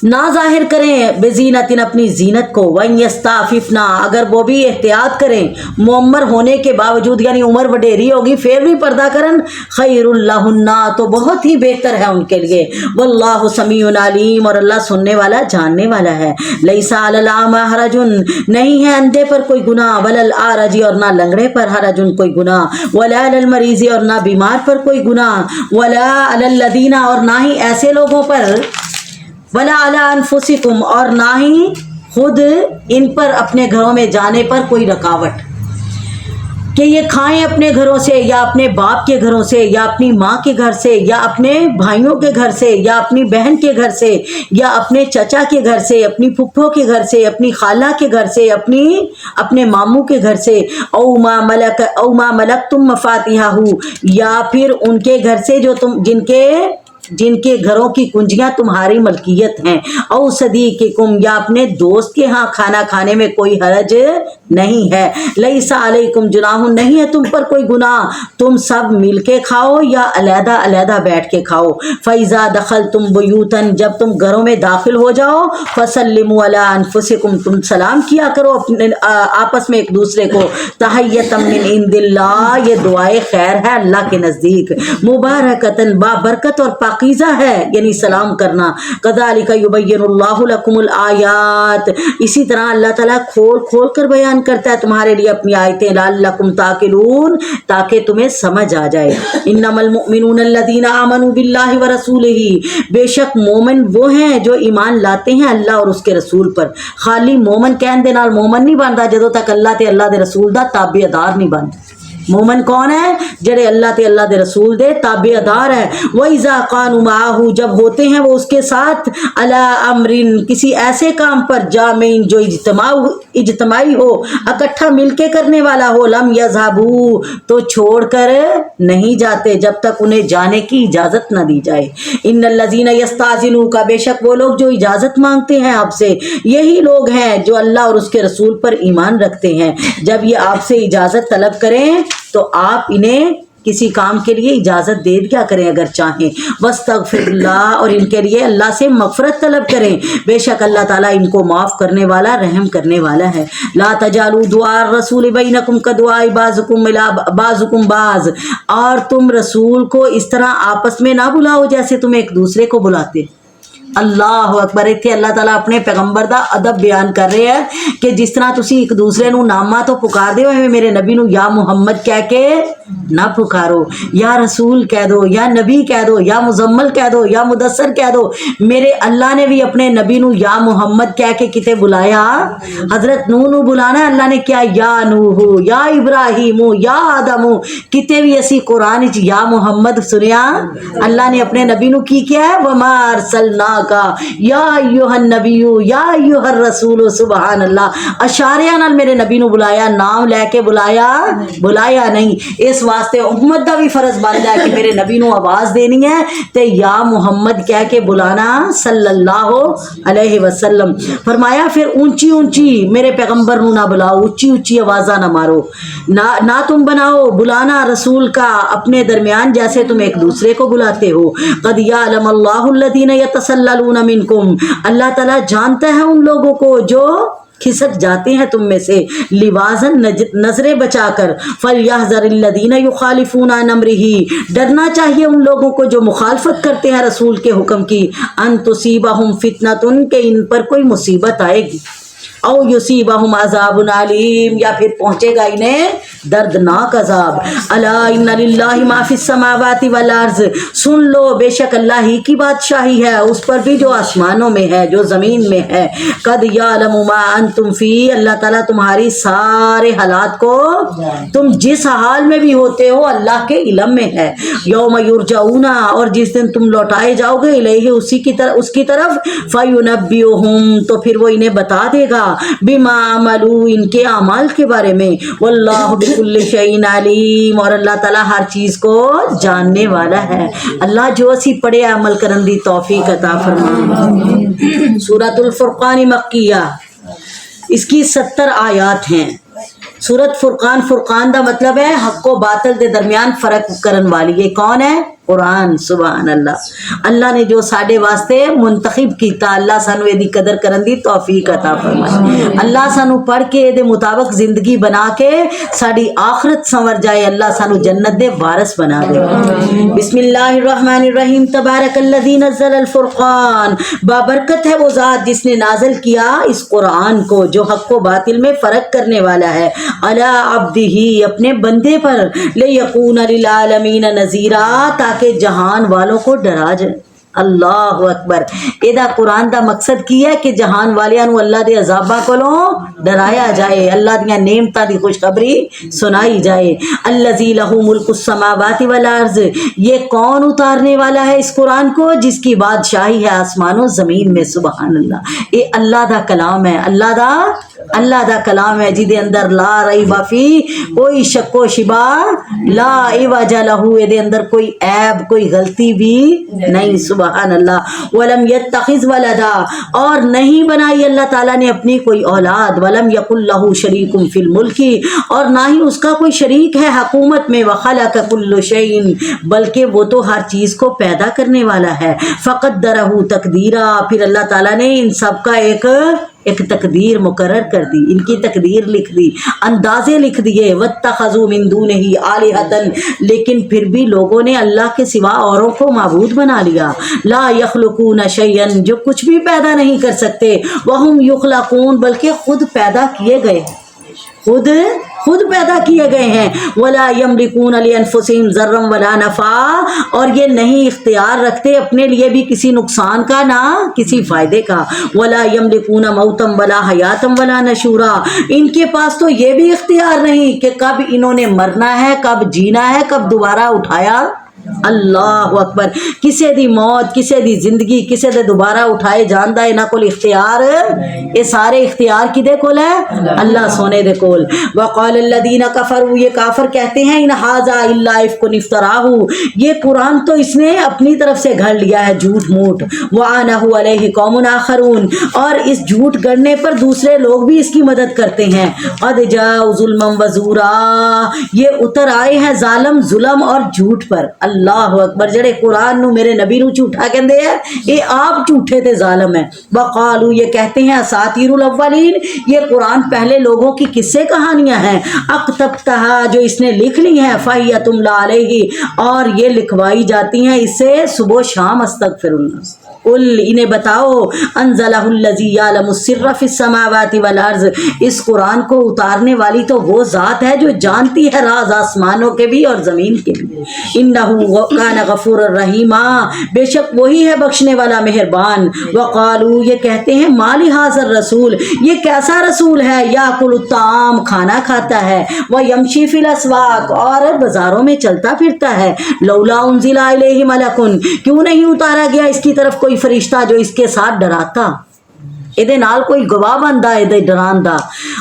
نہ ظاہر کریں بزینتن اپنی زینت کو، وَإِن يَسْتَعْفِفْنَا اگر وہ بھی احتیاط کریں معمر ہونے کے باوجود، یعنی عمر وڈیری ہوگی پھر بھی پردہ کرن، خیر لہن تو بہت ہی بہتر ہے ان کے لیے، واللہ سمیع علیم اور اللہ سننے والا جاننے والا ہے۔ لیس علی الاعمی حرج نہیں ہے اندھے پر کوئی گناہ، ولا الاعرج اور نہ لنگڑے پر حرج کوئی گناہ، ولا علی المریض اور نہ بیمار پر کوئی گناہ، ولا علی الذین اور نہ ہی ایسے لوگوں پر، ولا علی انفسکم اور نہ ہی خود ان پر اپنے گھروں میں جانے پر کوئی رکاوٹ کہ یہ کھائیں اپنے گھروں سے یا اپنے باپ کے گھروں سے یا اپنی ماں کے گھر سے یا اپنے بھائیوں کے گھر سے یا اپنی بہن کے گھر سے یا اپنے چچا کے گھر سے، اپنی پھپھو کے گھر سے، اپنی خالہ کے گھر سے، اپنے ماموں کے گھر سے، او ما ملکتم مفاتیحہ یا پھر ان کے گھر سے جو جن کے گھروں کی کنجیاں تمہاری ملکیت ہیں، او صدیقکم یا اپنے دوست کے ہاں کھانا کھانے میں کوئی حرج نہیں ہے، لیس علیکم جناح نہیں ہے تم پر کوئی گناہ، تم سب مل کے کھاؤ یا علیحدہ علیحدہ بیٹھ کے کھاؤ، فَإِذَا دَخَلْتُمْ بُيُوتًا جب تم گھروں میں داخل ہو جاؤ، فَسَلِّمُوا عَلَىٰ أَنفُسِكُمْ تم سلام کیا کرو اپنے آپس میں ایک دوسرے کو، تَحِيَّةً مِّنْ عِندِ اللَّهِ یہ دعائے خیر ہے اللہ کے نزدیک، مبارکۃ بابرکت اور پاکیزہ ہے یعنی سلام کرنا، کذالک یبین اللہ لکم الآیات اسی طرح اللہ تعالیٰ کھول کھول کر بیان کرتا ہے تمہارے لیے اپنی آیتیں، لعلکم تعقلون تاکہ تمہیں سمجھ آ جائے۔ انما المؤمنون الذین آمنوا باللہ ورسولہ بے شک مومن وہ ہیں جو ایمان لاتے ہیں اللہ اور اس کے رسول پر، خالی مومن کہن دے نال مومن نہیں بنتا، جدوں تک اللہ تے اللہ دے رسول دا تابع دار نہیں بنتا۔ مومن کون ہے؟ جڑے اللہ تے اللہ دے رسول دے تابع دار ہے۔ وَإِذَا قَانُوا مَعَهُ جب ہوتے ہیں وہ اس کے ساتھ، عَلَىٰ أَمْرٍ کسی ایسے کام پر، جامع جو اجتماعی ہو، اکٹھا مل کے کرنے والا ہو، لم يذهبوا تو چھوڑ کر نہیں جاتے جب تک انہیں جانے کی اجازت نہ دی جائے۔ ان الذین یستأذنوک بے شک وہ لوگ جو اجازت مانگتے ہیں آپ سے، یہی لوگ ہیں جو اللہ اور اس کے رسول پر ایمان رکھتے ہیں، جب یہ آپ سے اجازت طلب کریں تو آپ انہیں کسی کام کے لیے اجازت دے دیا کریں اگر چاہیں، واستغفر اللہ اور ان کے لیے اللہ سے مغفرت طلب کریں، بے شک اللہ تعالیٰ ان کو معاف کرنے والا رحم کرنے والا ہے۔ لا تجعلوا دعاء الرسول بینکم کدعاء بعضکم الی بعضکم بعض اور تم رسول کو اس طرح آپس میں نہ بلاؤ جیسے تم ایک دوسرے کو بلاتے۔ اللہ اکبر، اتنے اللہ تعالیٰ اپنے پیغمبر دا ادب بیان کر رہے ہیں کہ جس طرح تسی ایک دوسرے نو ناما تو پکار دے ہوئے میرے نبی نو یا محمد کہہ کے نہ پکارو، یا رسول کہہ دو، یا نبی کہہ دو، یا مزمل کہہ دو، یا مدثر کہہ دو۔ میرے اللہ نے بھی اپنے نبی نو یا محمد کہہ کے کتے بلایا، حضرت نوح نو بلانا ہے اللہ نے کیا، یا نوح، یا ابراہیم، یا آدم، کتے بھی اسی قرآن چ یا محمد سنیا اللہ نے اپنے نبی نو کی کیا ہے، وما ارسلنا کا یا ایھا النبی یا ایھا الرسول، سبحان اللہ، اشاریہ نال میرے نبی نو بلایا، نام لے کے بلایا نہیں۔ اس واسطے امت دا بھی فرض بنتا ہے کہ میرے نبی نو آواز دینی ہے تے یا محمد کہہ کے بلانا صلی اللہ علیہ وسلم۔ فرمایا پھر اونچی اونچی میرے پیغمبر نو نہ بلاؤ، اونچی اونچی آوازاں نہ مارو، نہ تم بناؤ بلانا رسول کا اپنے درمیان جیسے تم ایک دوسرے کو بلاتے ہو۔ قد یعلم اللہ الذین یتسللون منکم اللہ تعالیٰ جانتا ہے ان لوگوں کو جو کھسک جاتے ہیں تم میں سے، لوازن نظریں بچا کر، فَلْيَحْذَرِ الَّذِينَ يُخَالِفُونَ عَنْ أَمْرِهِ ڈرنا چاہیے ان لوگوں کو جو مخالفت کرتے ہیں رسول کے حکم کی، أَن تُصِيبَهُمْ فِتْنَةٌ کہ ان پر کوئی مصیبت آئے گی، او یصیبہم عذاب علیم یا پھر پہنچے گا انہیں دردناک عذاب۔ الا ان للہ ما فی السماوات والارض سن لو بے شک اللہ ہی کی بادشاہی ہے اس پر بھی جو آسمانوں میں ہے جو زمین میں ہے۔ قد یعلم ما انتم فی اللہ تعالیٰ تمہاری سارے حالات کو، تم جس حال میں بھی ہوتے ہو اللہ کے علم میں ہے۔ یوم یرجعون اور جس دن تم لوٹائے جاؤ گے الیہ اس کی طرف، فینبئہم تو پھر وہ انہیں بتا دے گا، بما عملوا ان کے اعمال کے بارے میں، واللہ بکل شیء علیم اور اللہ تعالیٰ ہر چیز کو جاننے والا ہے۔ اللہ جو اسی پڑھے عمل کرن دی توفیق عطا فرمائے۔ سورۃ الفرقان مکیہ، اس کی 70 آیات ہیں۔ سورۃ فرقان، فرقان دا مطلب ہے حق و باطل دے درمیان فرق کرن والی۔ یہ کون ہے؟ قرآن سبحان اللہ اللہ نے جو ساڈے واسطے منتخب کیتا اللہ سانو یہ قدر کرن دی توفیق عطا فرمائے اللہ سانو پڑھ کے دے مطابق زندگی بنا کے ساڈی آخرت سنور جائے اللہ سانو جنت دے وارث بنا دے بسم اللہ الرحمن الرحیم تبارک الذی نزل الفرقان بابرکت ہے وہ ذات جس نے نازل کیا اس قرآن کو جو حق و باطل میں فرق کرنے والا ہے علی عبدہ اپنے بندے پر لیکون للعالمین نذیرا کہ جہان والوں کو ڈرا جائے اللہ اکبر ایدا قرآن دا مقصد کی ہے کہ جہان والیاں نو اللہ دے عذاباں کولوں ڈرایا جائے اللہ دیاں نعمتاں دی خوشخبری سنائی جائے الذی لہ ملک السماوات والارض یہ کون اتارنے والا ہے اس قرآن کو جس کی بادشاہی ہے آسمان و زمین میں سبحان اللہ یہ اللہ دا کلام ہے اللہ دا کلام ہے جی دے اندر لا ریب فی کوئی شک و شبہ لا عوج لہ دے اندر کوئی عیب کوئی غلطی بھی نہیں سبحان اللہ ولم یتخذ ولدا اور نہیں بنائی اللہ تعالیٰ نے اپنی کوئی اولاد ولم یکن لہ شریک فی الملک اور نہ ہی اس کا کوئی شریک ہے حکومت میں وخلق کل شیء بلکہ وہ تو ہر چیز کو پیدا کرنے والا ہے فقدرہ تقدیرا پھر اللہ تعالیٰ نے ان سب کا ایک تقدیر مقرر کر دی ان کی تقدیر لکھ دی اندازے لکھ دیے واتخذوا من دونہ آلہۃ لیکن پھر بھی لوگوں نے اللہ کے سوا اوروں کو معبود بنا لیا لا یخلقون شیئا جو کچھ بھی پیدا نہیں کر سکتے وہم یخلقون بلکہ خود پیدا کیے گئے خود پیدا کیے گئے ہیں ولا یملکون لانفسہم ضرا ولا نفعا اور یہ نہیں اختیار رکھتے اپنے لیے بھی کسی نقصان کا نہ کسی فائدے کا ولا یملکون موتا ولا حیاتا ولا نشورا ان کے پاس تو یہ بھی اختیار نہیں کہ کب انہوں نے مرنا ہے کب جینا ہے کب دوبارہ اٹھایا اللہ اکبر کسے دی موت کسے دی زندگی کسے دے دوبارہ اٹھائے جاندہ ہے نہ کول اختیار یہ سارے اختیار کدے کول ہے اللہ سونے دے کول وقال الذین کفروا یہ کافر کہتے ہیں ان ھذا الا افک افتراہ یہ قرآن تو اس نے اپنی طرف سے گھڑ لیا ہے جھوٹ موٹ وعنہ علیہ قوم آخرون اور اس جھوٹ گڑنے پر دوسرے لوگ بھی اس کی مدد کرتے ہیں قد جاءوا ظلما وزورا یہ اتر آئے ہیں ظالم ظلم اور جھوٹ پر اللہ اکبر جڑے قرآن نو میرے نبی نو جھوٹا کہندے ہیں یہ آپ جھوٹے تے ظالم ہیں وقالو یہ کہتے ہیں اساطیر الاولین یہ قرآن پہلے لوگوں کی قصے کہانیاں ہیں اکتبتہا جو اس نے لکھ لی ہیں فہی تملی علیہ اور یہ لکھوائی جاتی ہیں اس سے صبح و شام استغفر اللہ قل انہیں بتاؤ انزلہ الذی یعلم السر فی السماوات والارض اس قرآن کو اتارنے والی تو وہ ذات ہے جو جانتی ہے راز آسمانوں کے بھی اور زمین کے بھی انہ کان غفور الرحیم بے شک وہی ہے بخشنے والا مہربان وقالو یہ کہتے ہیں مالی حاضر رسول یہ کیسا رسول ہے یاکل الطعام کھانا کھاتا ہے ویمشی فی الاسواق اور بازاروں میں چلتا پھرتا ہے لولا انزل الیہ ملک کیوں نہیں اتارا گیا اس کی طرف کوئی فرشتہ جو اس کے ساتھ ڈراتا ادے نال کوئی گواہ بندا ادے ڈران دا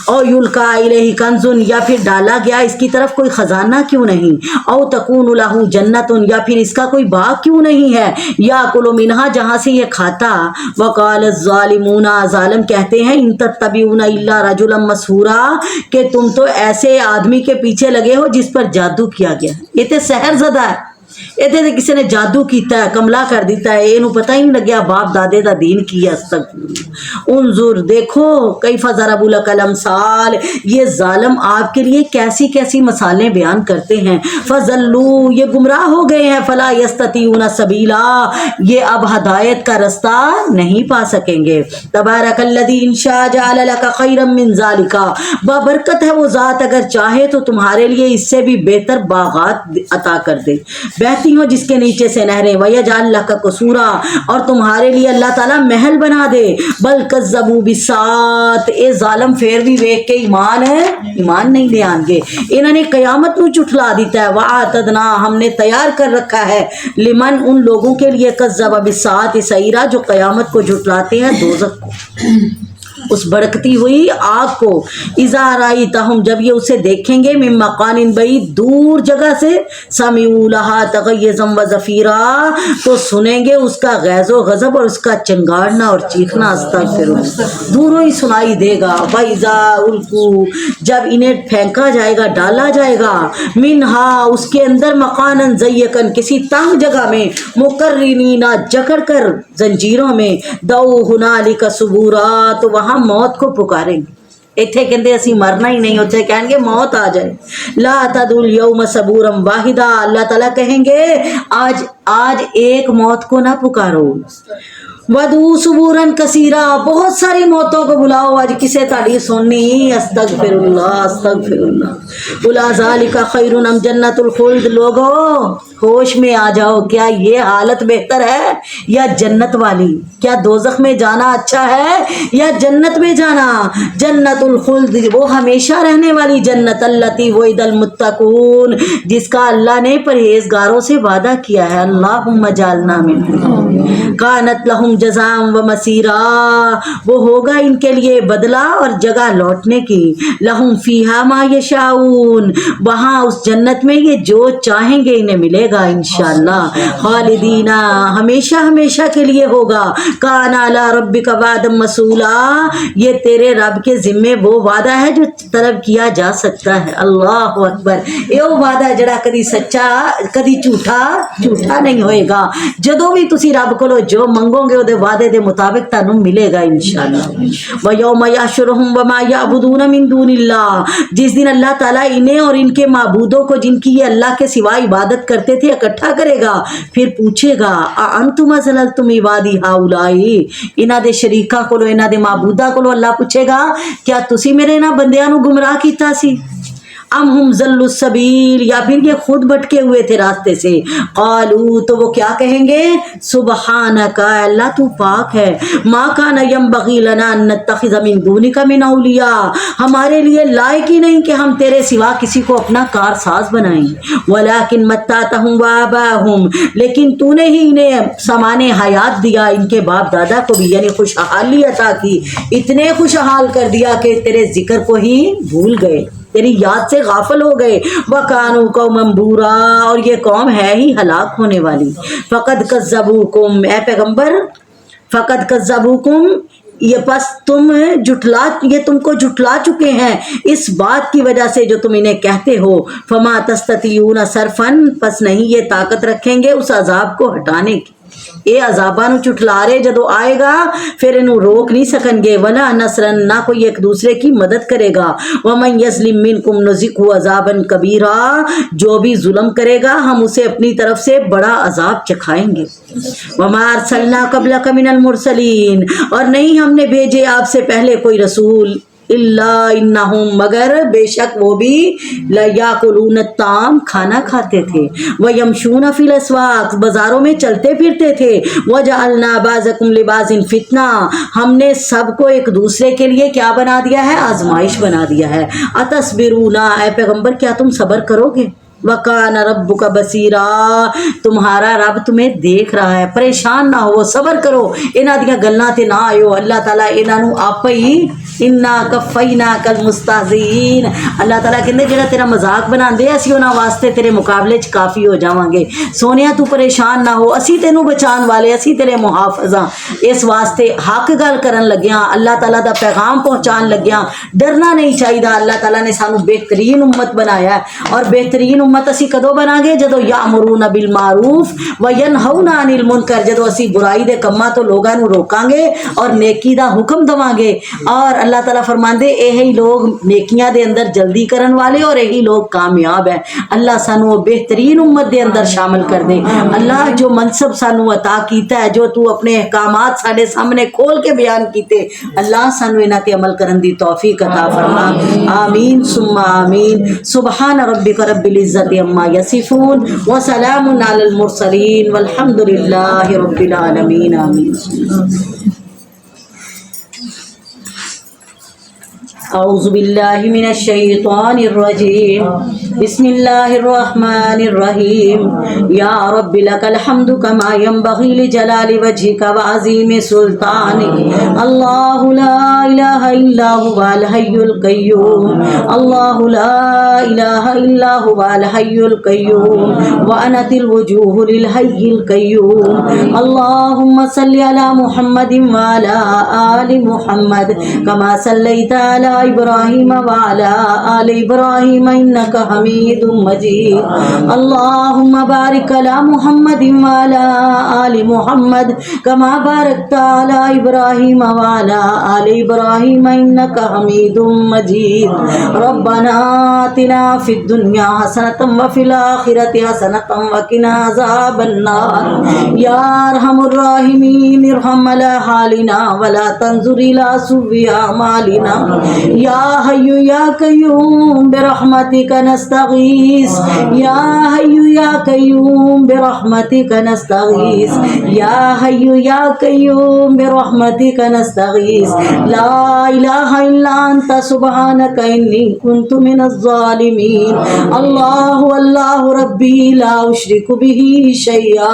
او یلقا الیہ کنزن یا پھر ڈالا گیا اس کی طرف کوئی خزانہ کیوں نہیں او تکون لہ جنت یا پھر اس کا کوئی باغ کیوں نہیں ہے یا کلو منہا جہاں سے یہ کھاتا وقال الظالمون ظالم کہتے ہیں ان تتبعون الا رجلا مسحورا کہ تم تو ایسے آدمی کے پیچھے لگے ہو جس پر جادو کیا گیا یہ تے سحر زدہ ہے ادھے کسی نے جادو کیتا ہے کملا کر دیتا ہے اینو پتہ ہی نہیں لگیا باپ دادے دا دین کی استغفر انظر دیکھو کیف ضربوا لک الامثال یہ ظالم آپ کے لیے کیسی کیسی مثالیں بیان کرتے ہیں فضلوا یہ گمراہ ہو گئے ہیں فلا یستطیعون سبیلا یہ اب ہدایت کا رستہ نہیں پا سکیں گے تبارک الذی ان شاء جعل لک خیرا من ذلک بابرکت ہے وہ ذات اگر چاہے تو تمہارے لیے اس سے بھی بہتر باغات عطا کر دے بہتی ہوں جس کے نیچے سے نہریں وَيَجْعَلْ لَكَ قُصُورًا اور تمہارے لیے اللہ تعالیٰ محل بنا دے بل کذبوا بالساعۃ اے ظالم پھر بھی ویکھ کے ایمان نہیں لے آن گے انہوں نے قیامت نو جھٹلا دیتا ہے وَأَعْتَدْنَا ہم نے تیار کر رکھا ہے لمن ان لوگوں کے لیے کذب بالساعۃ سعیرا جو قیامت کو جھٹلاتے ہیں دوزخ کو اس بھڑکتی ہوئی آگ کو، اذا رأیتہم جب یہ اسے دیکھیں گے، من مکان بعید دور جگہ سے، سمعوا لہا تغیظا وزفیرا تو سنیں گے اس کا غیظ و غضب اور اس کا چنگاڑنا اور چیخنا، استغفراللہ، دوروں ہی سنائی دے گا۔ وَإِذَا أُلْقُوا جب انہیں پھینکا جائے گا، ڈالا جائے گا، منہا اس کے اندر، مکانن ضیقن کسی تنگ جگہ میں، مقرنین جکڑ کر زنجیروں میں، دعوا ہنالک ثبورا تو وہاں موت کو پکاریں گے۔ اتنے کہندے اسی مرنا ہی نہیں، ہوتے کہیں گے موت آ جائے، لا تدعوا اليوم ثبورا واحدا، اللہ تعالیٰ کہیں گے آج ایک موت کو نہ پکارو، ودعوا ثبورا کثیرا بہت ساری موتوں کو بلاؤ، آج کسے تاڑی سننی، استغفر اللہ استغفر اللہ، قل ذالک خیر ام جنت الخلد، لوگو ہوش میں آ جاؤ، کیا یہ حالت بہتر ہے یا جنت والی؟ کیا دوزخ میں جانا اچھا ہے یا جنت میں جانا؟ جنت الخلد وہ ہمیشہ رہنے والی جنت، التی وعد المتقون جس کا اللہ نے پرہیزگاروں سے وعدہ کیا ہے، اللہم اجعلنا منہم، کانت لہم جزاء و مسیرا وہ ہوگا ان کے لیے بدلہ اور جگہ لوٹنے کی، لہم فیہا ما یشاؤون وہاں اس جنت میں یہ جو چاہیں گے انہیں ملے گا انشاءاللہ، خالدین ہمیشہ ہمیشہ کے لیے ہوگا، کان علی ربک وعدا مسئولا یہ تیرے رب کے ذمے وہ وعدہ ہے جو طلب کیا جا سکتا ہے، اللہ اکبر، یہ وعدہ جڑا کدی سچا کدی جھوٹا نہیں ہوئے گا، جدوں بھی تسی رب کولو جو منگو گے وہ وعدے دے مطابق تانوں ملے گا انشاءاللہ۔ وَيَوْمَ يَحْشُرُهُمْ وَمَا يَعْبُدُونَ مِن دُونِ اللَّهِ جس دن اللہ تعالیٰ انہیں اور ان کے معبودوں کو جن کی یہ اللہ کے سوا عبادت کرتے تھے اکٹھا کرے گا، پھر پوچھے گا اَأَنْتُمْ أَضْلَلْتُمْ عِبَادِي هَؤُلَاءِ انہاں دے شریکاں کولو انہاں دے معبوداں کولو اللہ پوچھے گا کیا تسی میرے انہاں بندیاں نو گمراہ کیتا سی، ام ہم ضلوا السبیل یا پھر یہ خود بھٹکے ہوئے تھے راستے سے، قالوا تو وہ کیا کہیں گے، سبحانک اللہ تو پاک ہے، ما کان ینبغی لنا ان نتخذ من دونک من اولیاء ہمارے لیے لائق ہی نہیں کہ ہم تیرے سوا کسی کو اپنا کارساز بنائیں، ولکن متعتہم وآباءہم لیکن تو نے ہی انہیں سامان حیات دیا، ان کے باپ دادا کو بھی، یعنی خوشحالی عطا کی، اتنے خوشحال کر دیا کہ تیرے ذکر کو ہی بھول گئے، تیری یاد سے غافل ہو گئے، وَكَانُوا قَوْمًا بُورًا اور یہ قوم ہے ہی ہلاک ہونے والی، فَقَدْ كَذَّبُوكُمْ اے پیغمبر، فَقَدْ كَذَّبُوكُمْ یہ پس یہ تم کو جھٹلا چکے ہیں اس بات کی وجہ سے جو تم انہیں کہتے ہو، فَمَا تَسْتَطِيعُونَ صَرْفًا پس نہیں یہ طاقت رکھیں گے اس عذاب کو ہٹانے کی، اے عذاباں نو چٹلا رہے جدو آئے گا پھر انہوں روک نہیں سکن گے، ولا نصرن نہ کوئی ایک دوسرے کی مدد کرے گا، ومن یظلم منکم نذقہ عذابا کبیرا جو بھی ظلم کرے گا ہم اسے اپنی طرف سے بڑا عذاب چکھائیں گے، وما ارسلنا قبلک من المرسلین اور نہیں ہم نے بھیجے آپ سے پہلے کوئی رسول، اللہ انہم مگر بے شک وہ بھی لیاکلون الطعام کھانا کھاتے تھے، ویمشون فی الاسواق بازاروں میں چلتے پھرتے تھے، وجعلنا بعضکم لبعض فتنہ ہم نے سب کو ایک دوسرے کے لیے کیا بنا دیا ہے، آزمائش بنا دیا ہے، اتصبرون اے پیغمبر کیا تم صبر کرو گے، وَكَانَ رَبُّكَ بَصِيرًا تمہارا رب تمہیں دیکھ رہا ہے، پریشان نہ ہو، صبر کرو، انہاں دیاں گلاں تے نہ آئیو، اللہ تعالیٰ انہاں نو آپ ہی اِنَّا كَفَّيْنَاكَ الْمُسْتَهْزِئِينَ اللہ تعالیٰ کہندے جڑا تیرا مذاق بناندے اسی انہاں واسطے تیرے مقابلے چ کافی ہو جاواں گے، سونیا تو پریشان نہ ہو، اسی تینوں بچان والے، اسی تیرے محافظاں، اس واسطے حق گل کرن لگیاں، اللہ تعالیٰ دا پیغام پہنچان لگیاں، ڈرنا نہیں چاہیے، اللہ تعالیٰ نے سانو بہترین امت بنایا ہے، اور بہترین امت اسی کدو بنا گے جدو یامرون بالمعروف وینہون عن المنکر جدو اسی برائی دے کماں تو لوگاں نو روکاں گے اور نیکی دا حکم دواں گے، اور اللہ تعالیٰ فرماندے یہی لوگ نیکیاں دے اندر جلدی کرن والے اور یہی لوگ کامیاب ہیں، اللہ سانو بہترین امت دے اندر شامل کر دے، اللہ جو منصب سانو عطا کیتا ہے، جو تو اپنے احکامات ساڈے سامنے کھول کے بیان کیتے، اللہ سانو انہاں تے عمل کرن دی توفیق عطا فرما، آمین ثم آمین، سبحان ربک رب العزت عما یصفون وسلام علی المرسلین والحمد للہ رب العالمین، آمین۔ اعوذ باللہ من الشیطان الرجیم، بسم اللہ الرحمن الرحیم، یا رب لک الحمد کما ینبغی لجلال وجہک وعظیم سلطانک، اللہ لا الہ إلا هو الحي القيوم الله لا إله إلا هو الحي القيوم وأنت الوجوه للحي القيوم اللهم صل على محمد وعلى آل محمد كما صليت على إبراهيم وعلى آل إبراهيم إنك حميد مجيد اللهم بارك على محمد وعلى آل محمد كما باركت على إبراهيم وعلى آل إبراهيم إنك حميد مجيد ربنا آتنا في الدنيا حسنة وفي الآخرة حسنة وقنا عذاب النار يا أرحم الراحمين ارحم على حالنا ولا تنظر إلى سوء أعمالنا يا حي يا قيوم برحمتك نستغيث يا حي يا قيوم برحمتك نستغيث يا حي يا قيوم برحمتك نستغيث لا إله إلا أنت سبحانك إني كنت من الظالمين الله الله ربي لا أشرك به شيئا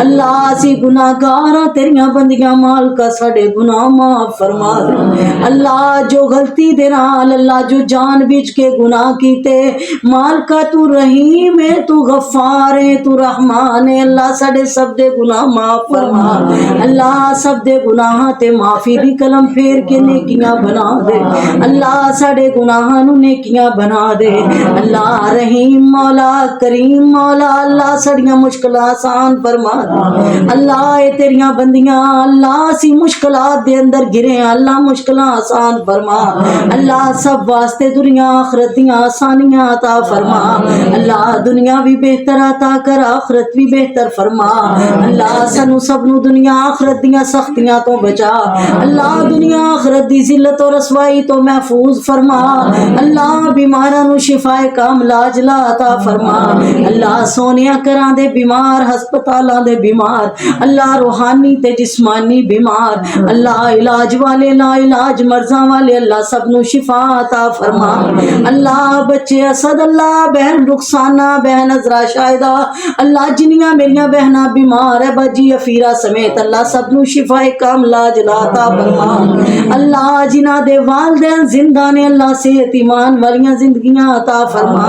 اللہ سی گناہ گارا تیریاں بندیاں مالکا ساڑے گناہ معاف فرما دے اللہ جو غلطی دے نال اللہ جو جان بچ کے گناہ کیتے مالکا تو رحیم ہے تو غفار ہے تو رحمان ہے اللہ ساڑے سب دے گناہ معاف فرما اللہ سب دے گناہ تے معافی دی کلم پھیر کے نیکیاں بنا دے اللہ ساڑے گناہ نو نیکیاں بنا دے اللہ رحیم مولا کریم مولا اللہ ساڑیاں مشکلات آسان فرما دے اللہ اے تیریاں بندیاں اللہ سی مشکلات دے اندر گرے اللہ مشکلات آسان فرما اللہ سب واسطے دنیا آخرت دیاں آسانیاں عطا فرما اللہ دنیا بھی بہتر عطا کر آخرت بھی بہتر فرما اللہ سنو سب نو دنیا آخرت دیاں سختیاں تو بچا اللہ دنیا آخرت دی ذلت و رسوائی تو محفوظ فرما اللہ بیماراں نو شفائے کاملہ عاجلہ عطا فرما اللہ سونیاں کراں دے بیمار ہسپتالاں دے بیمار اللہ روحانی تے جسمانی بیمار اللہ علاج والے لا علاج مرضاں والے اللہ سب نو شفا عطا فرما اللہ بچے اسد اللہ بہن رخسانہ بہن عذرا شاہدہ اللہ جنیاں میریاں بہناں بیمار ہے باجی افیرہ سمیت اللہ سب نو شفا کاملہ عاجلہ عطا فرما اللہ جنہاں دے والدین زندہ نے اللہ صحت ایمان والیاں زندگیاں عطا فرما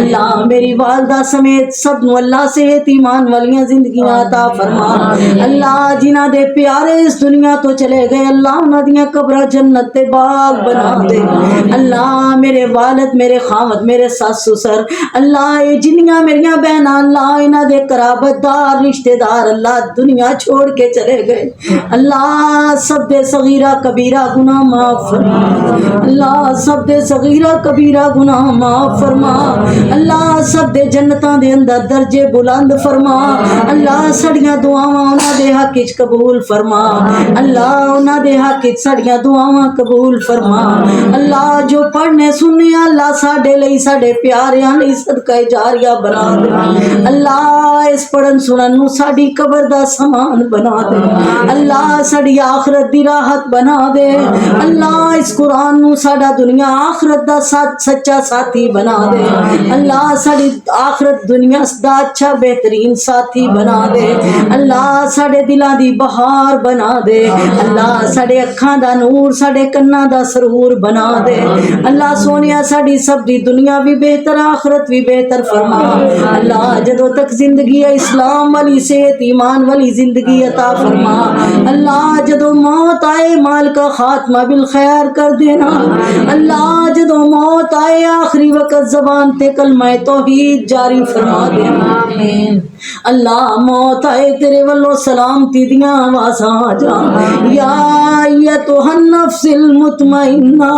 اللہ میری والدہ سمیت سب نو اللہ صحت ایمان والیاں زندگیاں عطا فرما اللہ جنہاں دے پیارے اس دنیا تو چلے گئے اللہ انہاں دیاں قبرہ جنت تے باغ بنا دے اللہ میرے والد میرے خامد میرے ساس سسر اللہ اے جنیاں میریاں بہناں اللہ انہاں دے قرابت دار رشتہ دار اللہ دنیا چھوڑ کے چلے گئے اللہ سب دے صغیرہ کبیرہ گناہ معاف فرما اللہ سب دے صغیرہ کبیرہ گناہ معاف فرما اللہ سب دے جنتاں دے اندر درجے بلند فرما اللہ سڑیاں دعاواں انہاں دے حق وچ قبول فرما اللہ انہاں دے حق وچ سڑیاں دعاواں قبول فرما اللہ جو پڑھنے سننے اللہ ساڈے لئی ساڈے پیاریاں لئی صدقہ جاریہ بنا دے اللہ اس پڑھن سنن نو ساڈی قبر دا سامان بنا دے اللہ ساڈی آخرت دی راحت بنا دے اللہ اس قرآن نو ساڈا دنیا آخرت دا سچا ساتھی بنا دے اللہ ساڈی آخرت دنیا دا اچھا بہترین ساتھی بنا دے اللہ ساڈے دلاں دی بہار بنا دے اللہ ساڈے اکھاں دا نور ساڈے کناں دا سرور بنا دے اللہ سونیا ساڈی سب دی دنیا بھی بہتر آخرت بھی بہتر فرما اللہ جدوں تک زندگی ہے اسلام والی صحت ایمان والی زندگی عطا فرما اللہ جدوں موت آئے مال کا خاتمہ بالخیر کر دینا اللہ جدوں موت آئے آخری وقت زبان تے کلمہ توحید جاری فرما دینا اللہ موت آئے تیرے والو سلامتی دیاں آوازاں آ جا یا ایتھا النفس المطمئنہ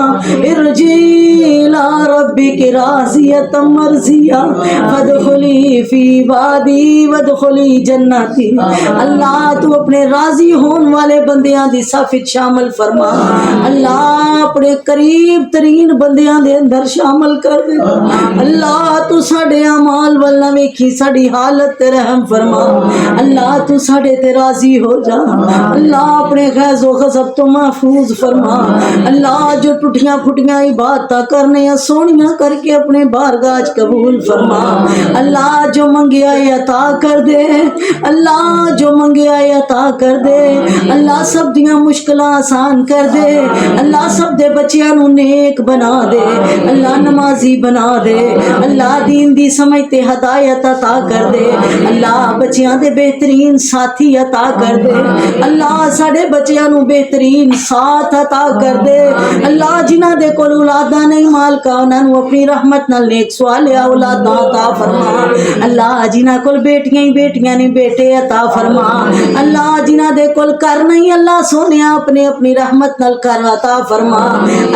ارجعی الی ربک راضیۃ مرضیہ فادخلی فی عبادی وادخلی جنتی اللہ تو اپنے راضی ہون والے بندیاں دی صف وچ شامل فرما اللہ اپنے قریب ترین بندیاں دے اندر شامل کر دے اللہ تو ساڈے اعمال ول نہ ویکھی ساڈی حالت تے رحم فرما اللہ تو ساڑے تے راضی ہو جا اللہ اپنے خیز و غضب تو محفوظ فرما اللہ جو ٹوٹیاں پھٹیاں عبادتاں کرنے سونیاں کر کے اپنے بارگاہ قبول فرما اللہ جو منگیا عطا کر دے اللہ جو منگیا عطا کر دے اللہ سب دیاں مشکلاں آسان کر دے اللہ سب دے بچیاں نو نیک بنا دے اللہ نمازی بنا دے اللہ دین دی سمجھتے ہدایت عطا کر دے اللہ بچیاں دے بہترین ساتھی عطا کر دے اللہ ساڑے بچیاں نو بہترین ساتھ عطا کر دے اللہ جنہ دے کول اولاداں نہیں مالکا انہاں نو اپنی رحمت نال نیک صالح اولاداں عطا فرما اللہ جنہ کول بیٹیاں ہی بیٹیاں نے بیٹے عطا فرما اللہ جنہ دے کول کر نہیں اللہ سونیا اپنے اپنی رحمت نال کر عطا فرما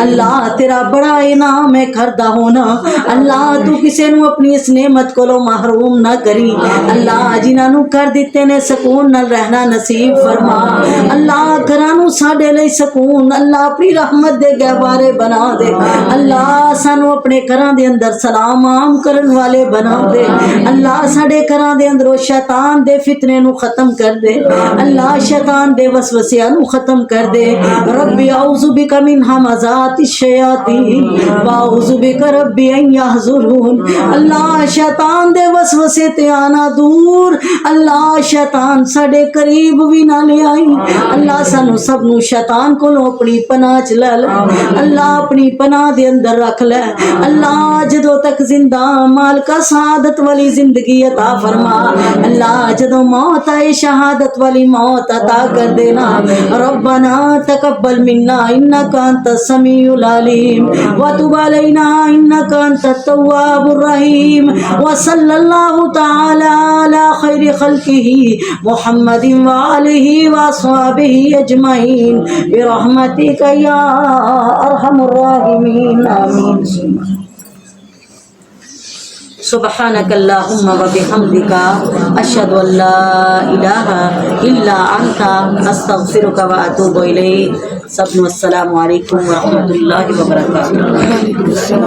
اللہ تیرا بڑا انعام ہے کردہ ہونا اللہ تو کسے نو اپنی اس نعمت کو محروم نہ کری اللہ جنہاں نو کر دیتے نے سکون نال رہنا نصیب فرما اللہ گھرانو ساڑے لئی سکون اللہ اپنی رحمت دے گہوارے بنا دے اللہ سانو اپنے گھران دے اندر سلام عام کرن والے بنا دے اللہ ساڑے گھران دے اندر شیطان دے فتنے نو ختم کر دے اللہ شیطان دے وسوسیاں نو ختم کر دے ربی اعوذ بک من ہمزات الشیاطین واعوذ بک ربی ان یحضرون اللہ شیطان دے وسوسے تے آنا دور اللہ شیطان ساڑے قریب بھی نہ لے آئی اللہ سانو سب نو شیطان کو لو اپنی پناہ چ لے لے اللہ اپنی پناہ دے اندر رکھ لے اللہ جدو تک زندہ مالکا سعادت والی زندگی عطا فرما اللہ جدو موت آئے شہادت والی موت عطا کر دینا ربنا تقبل منا انکا انت السمیع العلیم وتب علینا انکا انت التواب الرحیم وصلی اللہ تعالی علی خیر خلقہ محمد وآلہ واصحابہ اجمعین برحمتک یا ارحم الراحمین آمین سبحانک اللہم و بحمدک اشہد ان لا الہ الا انت استغفرک و اتوب الیک سب السلام علیکم ورحمۃ اللہ وبرکاتہ